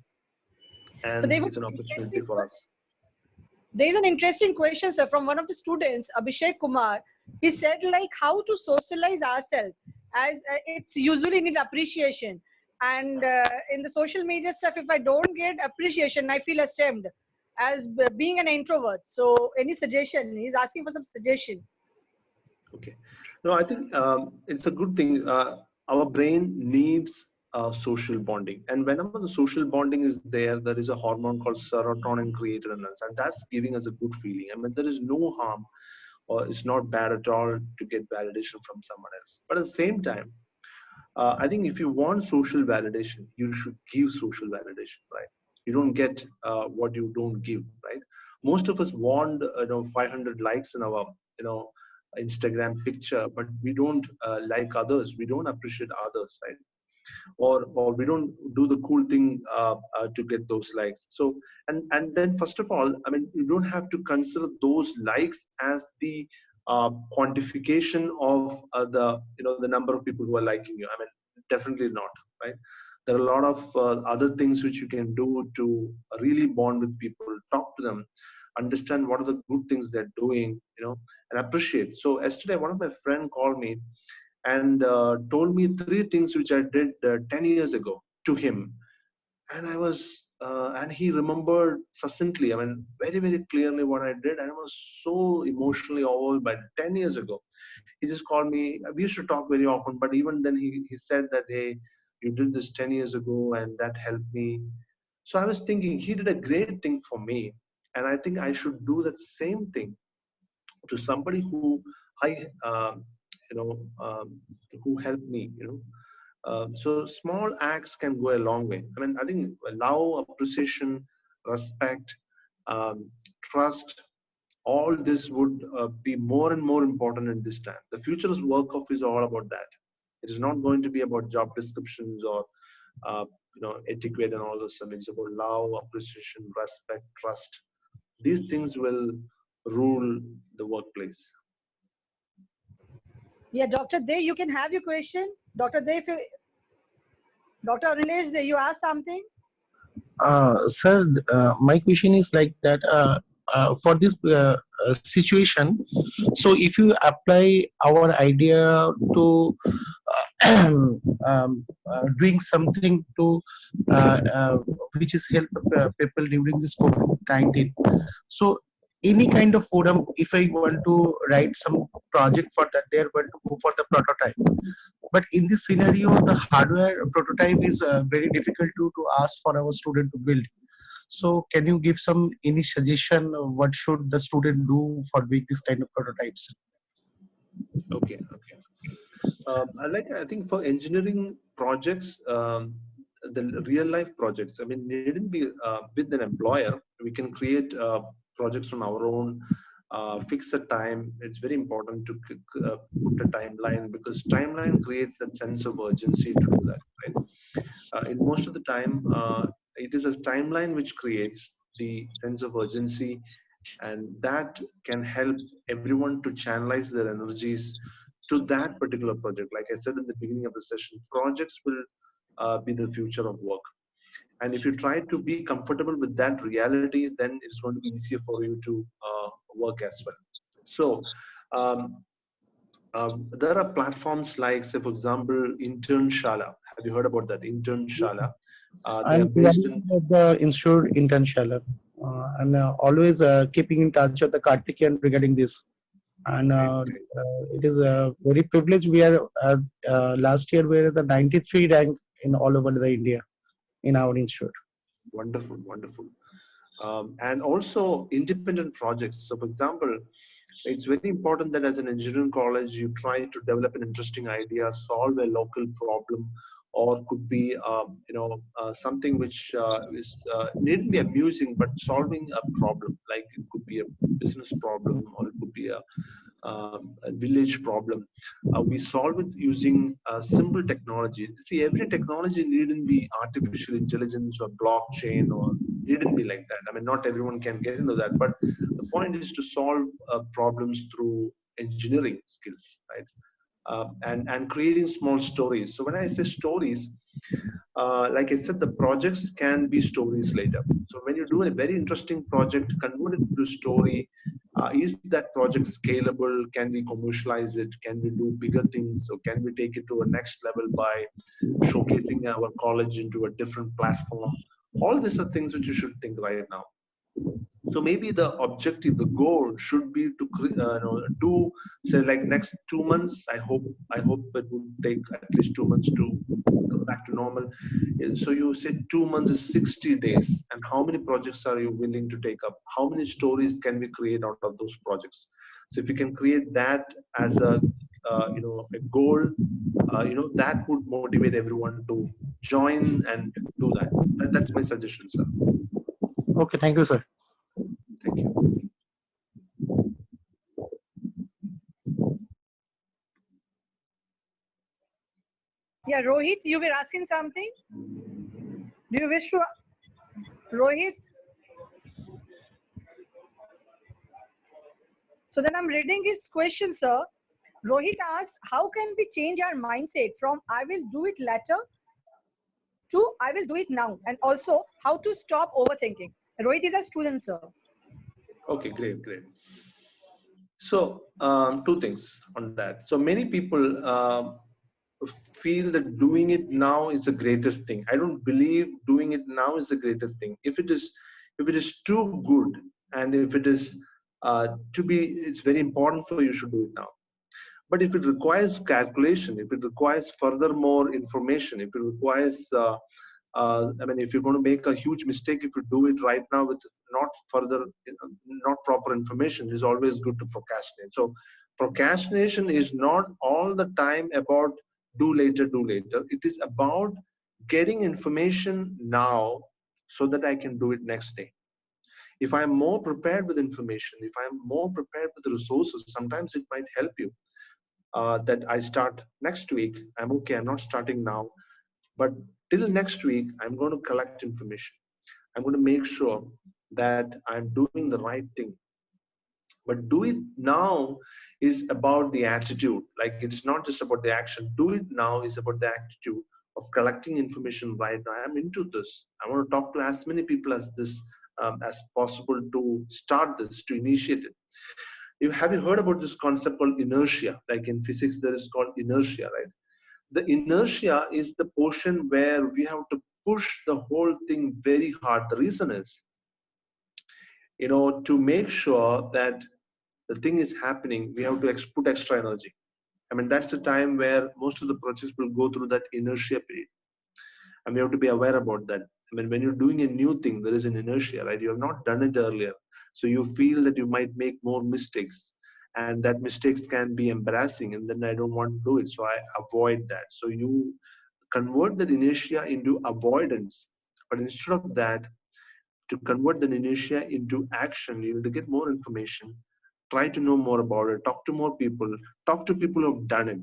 So and there was it's an an opportunity interesting for us. There is an interesting question, sir, from one of the students, Abhishek Kumar. He said, like, how to socialize ourselves, as it's usually need appreciation. And in the social media stuff, if I don't get appreciation, I feel ashamed as being an introvert. So, any suggestion? He's asking for some suggestion. Okay. No, I think it's a good thing. Our brain needs social bonding. And whenever the social bonding is there, there is a hormone called serotonin created in us. And that's giving us a good feeling. I mean, there is no harm, or it's not bad at all to get validation from someone else. But at the same time, I think if you want social validation, you should give social validation, right? You don't get what you don't give, right? Most of us want 500 likes in our Instagram picture, but we don't like others. We don't appreciate others, right? Or we don't do the cool thing to get those likes. So and then first of all, I mean, you don't have to consider those likes as the quantification of the number of people who are liking you. I mean, definitely not, right? There are a lot of other things which you can do to really bond with people, talk to them, understand what are the good things they're doing, and appreciate. So yesterday, one of my friend called me and told me 3 things which I did 10 years ago to him. And and he remembered succinctly, I mean, very, very clearly what I did. And I was so emotionally overwhelmed by 10 years ago. He just called me. We used to talk very often, but even then he said that, hey, you did this 10 years ago and that helped me. So I was thinking he did a great thing for me. And I think I should do that same thing to somebody who I, you know, um, who helped me, so small acts can go a long way. I mean, I think love, appreciation, respect, trust, all this would be more and more important in this time. The future's work of is all about that. It is not going to be about job descriptions or etiquette and all those stuff. It's about love, appreciation, respect, trust. These things will rule the workplace. Yeah, Dr. Dey, you can have your question. Dr. Dey, Dr. Anilesh, you ask something? Sir, my question is like that for this situation. So, if you apply our idea to doing something to which is help people during this COVID-19. So, any kind of forum, if I want to write some project for that, they are going to go for the prototype. But in this scenario, the hardware prototype is very difficult to ask for our student to build. So can you give some any suggestion of what should the student do for doing this kind of prototypes? Okay. I think for engineering projects, the real life projects, I mean, needn't be with an employer. We can create projects on our own, fix a time. It's very important to put a timeline, because timeline creates that sense of urgency to do that, right? In most of the time, it is a timeline which creates the sense of urgency, and that can help everyone to channelize their energies to that particular project. Like I said in the beginning of the session, projects will be the future of work. And if you try to be comfortable with that reality, then it's going to be easier for you to work as well. So um, there are platforms like, say, for example, Internshala. Have you heard about that? Internshala. They are I'm based in. at the Institute International and always keeping in touch with the Karthikeyan regarding this. And it is a very privilege. We are last year we were the 93 rank in all over the India in our institute. Wonderful, wonderful. And also independent projects. So, for example, it's very important that as an engineering college, you try to develop an interesting idea, solve a local problem, or could be, something which is needn't be amusing, but solving a problem. Like it could be a business problem, or it could be a village problem. We solve it using simple technology. See, every technology needn't be artificial intelligence or blockchain, or needn't be like that. I mean, not everyone can get into that, but the point is to solve problems through engineering skills, right? And creating small stories. So when I say stories, like I said, the projects can be stories later. So when you do a very interesting project, convert it to story. Is that project scalable? Can we commercialize it? Can we do bigger things? Or can we take it to a next level by showcasing our college into a different platform? All these are things which you should think right now. So maybe the objective, the goal should be to do, say, like next 2 months. I hope it would take at least 2 months to come back to normal. So you said 2 months is 60 days, and how many projects are you willing to take up? How many stories can we create out of those projects? So if you can create that as a a goal, that would motivate everyone to join and do that. That's my suggestion, sir. Okay, thank you, sir. Thank you. Yeah, Rohit, you were asking something? Do you wish to? Rohit? So then I'm reading his question, sir. Rohit asked, how can we change our mindset from I will do it later to I will do it now? And also, how to stop overthinking? Rohit is a student, sir. Okay, great. So two things on that. So many people feel that doing it now is the greatest thing. I don't believe doing it now is the greatest thing. If it is too good, and if it is it's very important for you should do it now. But if it requires calculation, if it requires further more information, if it requires if you're going to make a huge mistake, if you do it right now with not further, not proper information, it's always good to procrastinate. So procrastination is not all the time about do later. It is about getting information now so that I can do it next day. If I'm more prepared with information, if I'm more prepared with resources, sometimes it might help you. that I start next week. I'm okay. I'm not starting now, but till next week, I'm going to collect information. I'm going to make sure that I'm doing the right thing. But do it now is about the attitude. Like it's not just about the action. Do it now is about the attitude of collecting information right now. I'm into this. I want to talk to as many people as possible to start this, to initiate it. Have you heard about this concept called inertia? Like in physics, there is called inertia, right? The inertia is the portion where we have to push the whole thing very hard. The reason is, to make sure that the thing is happening, we have to put extra energy. I mean, that's the time where most of the projects will go through that inertia period. And we have to be aware about that. I mean, when you're doing a new thing, there is an inertia, right? You have not done it earlier. So you feel that you might make more mistakes. And that mistakes can be embarrassing. And then I don't want to do it. So I avoid that. So you convert that inertia into avoidance. But instead of that, to convert the inertia into action, you need to get more information, try to know more about it, talk to more people, talk to people who have done it,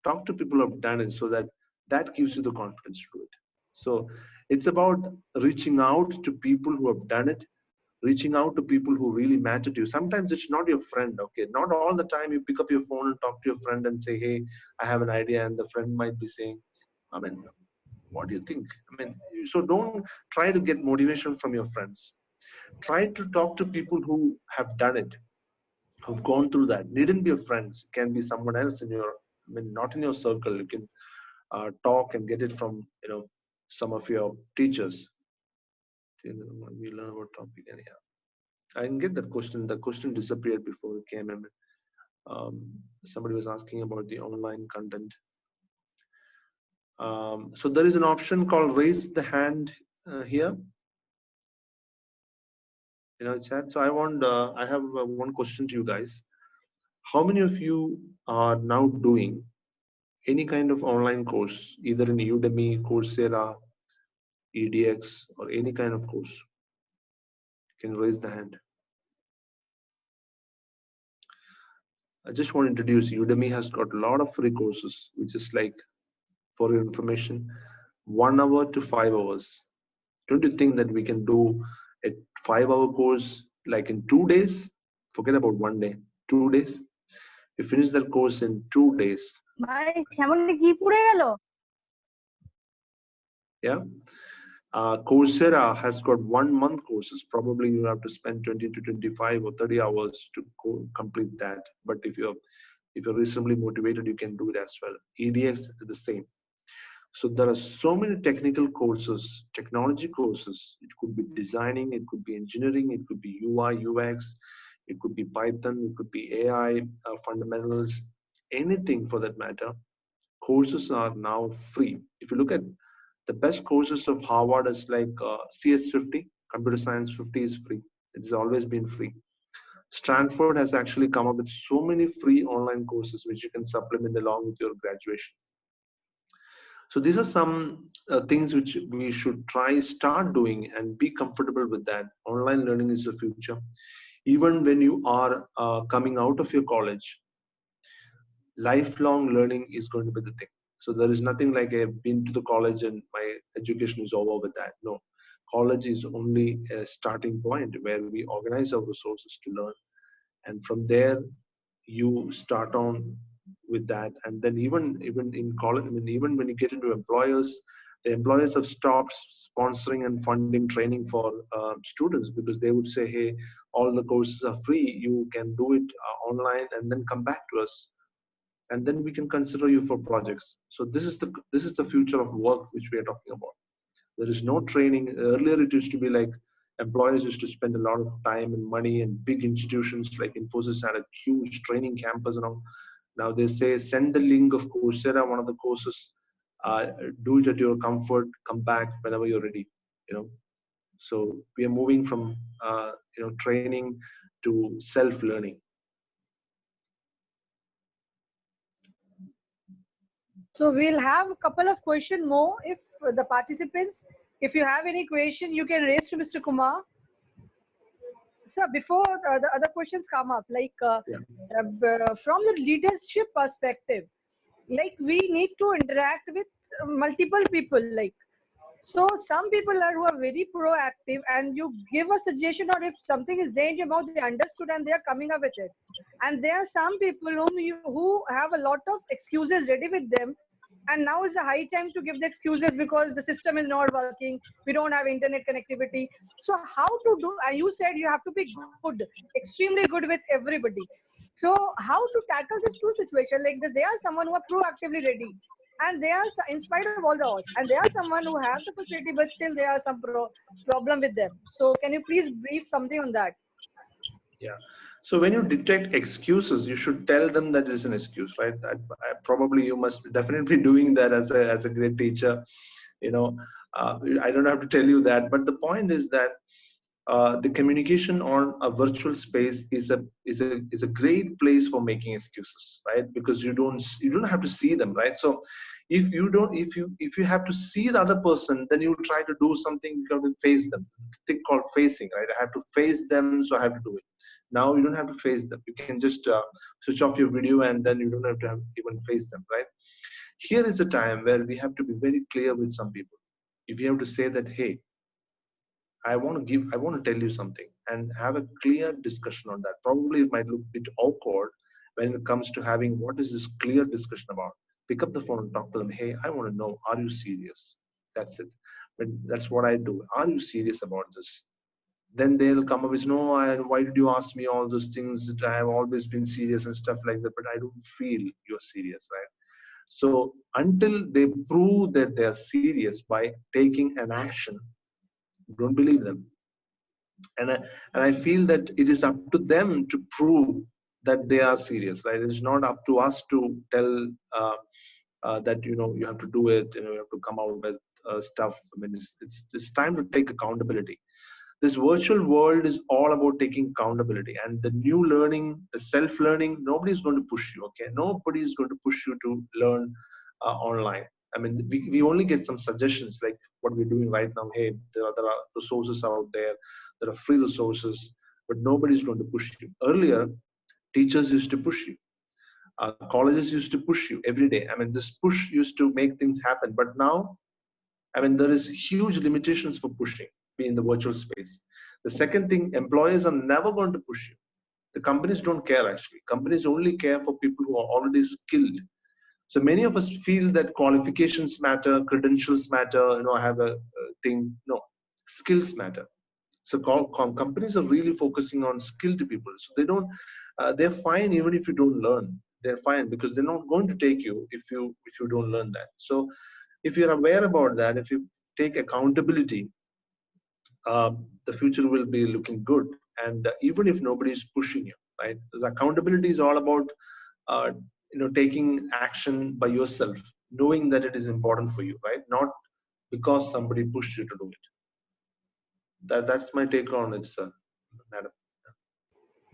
talk to people who have done it, so that gives you the confidence to do it. So it's about reaching out to people who have done it, reaching out to people who really matter to you. Sometimes it's not your friend, okay? Not all the time you pick up your phone and talk to your friend and say, hey, I have an idea, and the friend might be saying, I mean, what do you think? I mean, so don't try to get motivation from your friends. Try to talk to people who have done it, who've gone through that. Needn't be your friends. It can be someone else in your, I mean, not in your circle. You can talk and get it from, some of your teachers. We learn about topic anyhow. I didn't get that question. The question disappeared before it came in. Somebody was asking about the online content. So there is an option called raise the hand here. Chat. So I have one question to you guys. How many of you are now doing any kind of online course, either in Udemy, Coursera, EDX, or any kind of course? You can raise the hand. I just want to introduce Udemy has got a lot of free courses, which is like, for your information, 1 hour to 5 hours. Don't you think that we can do a 5-hour course like in 2 days? Forget about 1 day, 2 days. You finish that course in 2 days. Yeah. Coursera has got 1 month courses. Probably you have to spend 20 to 25 or 30 hours to complete that. But if you're reasonably motivated, you can do it as well. EDX is the same. So there are so many technical courses, technology courses. It could be designing, it could be engineering, it could be UI, UX, it could be Python, it could be AI fundamentals, anything for that matter. Courses are now free. If you look at the best courses of Harvard is like CS50, Computer Science 50 is free. It has always been free. Stanford has actually come up with so many free online courses which you can supplement along with your graduation. So these are some things which we should start doing and be comfortable with that. Online learning is the future. Even when you are coming out of your college, lifelong learning is going to be the thing. So there is nothing like I've been to the college and my education is over with that. No, college is only a starting point where we organize our resources to learn. And from there, you start on with that. And then even in college, I mean, even when you get into employers, the employers have stopped sponsoring and funding training for students, because they would say, hey, all the courses are free. You can do it online and then come back to us, and then we can consider you for projects. So this is the future of work which we are talking about. There is no training. Earlier it used to be like employers used to spend a lot of time and money, and big institutions like Infosys had a huge training campus and all. Now they say send the link of Coursera, one of the courses, do it at your comfort, come back whenever you're ready. So we are moving from training to self-learning. So we'll have a couple of questions more. If the participants, if you have any question, you can raise to Mr. Kumar. Sir, before the other questions come up, like Yeah. from the leadership perspective, like we need to interact with multiple people, like, so some people are who are very proactive, and you give a suggestion, or if something is there in your mouth, they understood and they are coming up with it. And there are some people who have a lot of excuses ready with them, and now is the high time to give the excuses because the system is not working, we don't have internet connectivity. So how to do, and you said you have to be good, extremely good with everybody. So how to tackle this two situation like this? There are someone who are proactively ready, and they are in spite of all the odds, and there are someone who have the facility but still there are some problem with them. So can you please brief something on that? Yeah. So when you detect excuses, you should tell them that it is an excuse, right? Probably you must definitely be doing that as a great teacher. You know, I don't have to tell you that, but the point is that the communication on a virtual space is a great place for making excuses, right? Because you don't have to see them, right? So if you have to see the other person, then you try to do something. You have to face them. Thing called facing, right? I have to face them, so I have to do it. Now you don't have to face them. You can just switch off your video, and then you don't have to even face them, right? Here is a time where we have to be very clear with some people. If you have to say that, hey, I want to tell you something, and have a clear discussion on that. Probably it might look a bit awkward when it comes to having what is this clear discussion about. Pick up the phone and talk to them. Hey, I want to know, are you serious? That's it. But that's what I do. Are you serious about this? Then they'll come up with, no, why did you ask me all those things? That I have always been serious and stuff like that, but I don't feel you're serious, right? So until they prove that they are serious by taking an action, don't believe them. And I feel that it is up to them to prove that they are serious, right? It's not up to us to tell that you have to do it, you have to come out with stuff. I mean, it's time to take accountability. This virtual world is all about taking accountability, and the new learning, the self-learning, nobody is going to push you. Okay, nobody is going to push you to learn online. I mean, we only get some suggestions like what we're doing right now. Hey, there are resources out there, there are free resources, but nobody's going to push you. Earlier, teachers used to push you, colleges used to push you every day. I mean, this push used to make things happen, but now, I mean, there is huge limitations for pushing in the virtual space. The second thing, employers are never going to push you. The companies don't care actually. Companies only care for people who are already skilled. So many of us feel that qualifications matter, credentials matter, I have a thing. No, skills matter. So companies are really focusing on skilled people. So they're fine even if you don't learn. They're fine because they're not going to take you if you don't learn that. So if you're aware about that, if you take accountability, the future will be looking good. And even if nobody is pushing you, right? The accountability is all about uh, taking action by yourself, knowing that it is important for you, right? Not because somebody pushed you to do it. That's my take on it, sir, madam.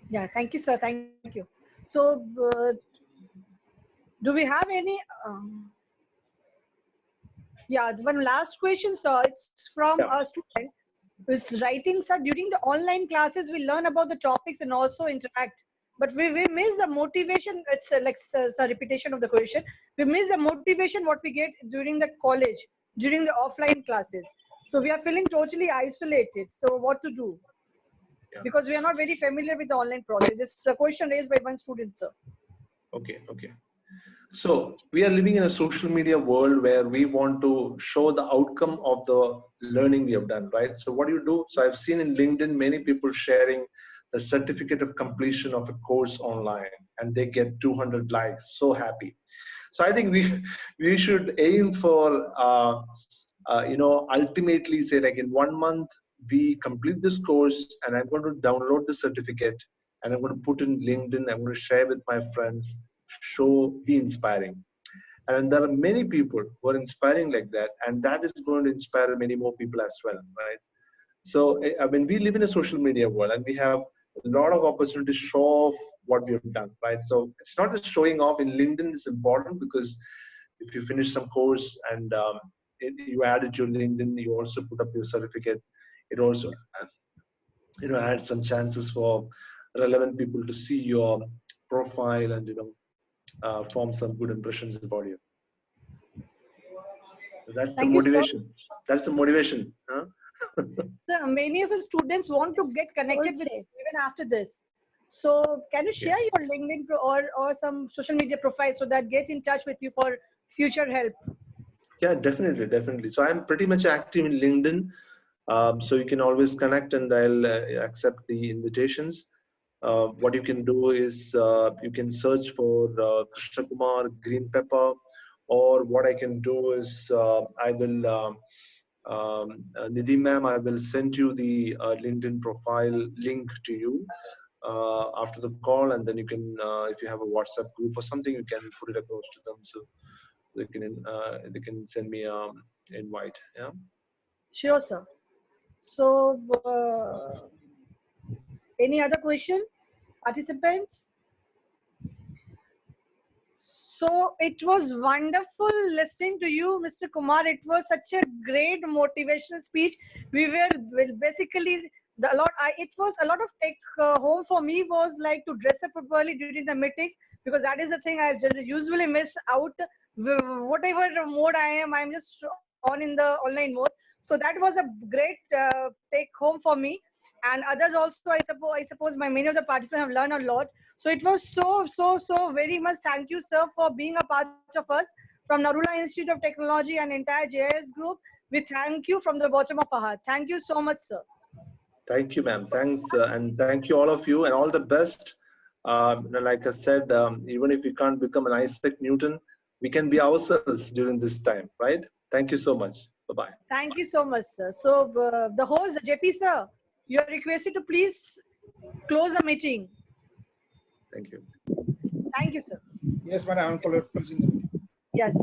Yeah, thank you, sir. Thank you. So do we have any yeah, one last question, sir. It's from Yeah. a student who's writing, sir, during the online classes we learn about the topics and also interact, but we miss the motivation. It's like a repetition of the question. We miss the motivation what we get during the college, during the offline classes. So we are feeling totally isolated. So what to do? Yeah. Because we are not very familiar with the online process. This is a question raised by one student, sir. Okay. So we are living in a social media world where we want to show the outcome of the learning we have done, right? So what do you do? So I've seen in LinkedIn many people sharing the certificate of completion of a course online, and they get 200 likes. So happy. So I think we should aim for ultimately say, like, in 1 month we complete this course, and I'm going to download the certificate, and I'm going to put in LinkedIn. I'm going to share with my friends. Be inspiring. And there are many people who are inspiring like that, and that is going to inspire many more people as well, right? So I mean, we live in a social media world, and we have a lot of opportunities to show off what we have done, right? So it's not just showing off. In LinkedIn is important because if you finish some course and you add it to LinkedIn, you also put up your certificate. It also add some chances for relevant people to see your profile and form some good impressions about you. That's the Thank you, sir. motivation. That's the motivation. Huh? Sir, many of the students want to get connected with you even after this. So can you share your LinkedIn or some social media profile so that get in touch with you for future help? Yeah, definitely. So I'm pretty much active in LinkedIn. So you can always connect and I'll accept the invitations. What you can do is you can search for Krishna Kumar Green Pepper, or what I can do is I will Nidhi ma'am, I will send you the LinkedIn profile link to you after the call, and then you can, if you have a WhatsApp group or something, you can put it across to them so they can send me invite. Yeah. Sure, sir. So any other question, participants? So it was wonderful listening to you, Mr. Kumar. It was such a great motivational speech. We were basically it was a lot of take home for me was like to dress up properly during the meetings, because that is the thing I usually miss out. Whatever mode I am, I'm just on in the online mode. So that was a great take home for me, and others also. I suppose many of the participants have learned a lot. So it was so very much. Thank you, sir, for being a part of us from Narula Institute of Technology and entire JIS group. We thank you from the bottom of our heart. Thank you so much, sir. Thank you, ma'am. Thanks, and thank you all of you, and all the best. Like I said, even if we can't become an Isaac Newton, we can be ourselves during this time, right? Thank you so much. Bye-bye. Thank you so much, sir. So the host, JP sir, you are requested to please close the meeting. Thank you. Thank you, sir. Yes, madam. I'm closing the meeting. Yes.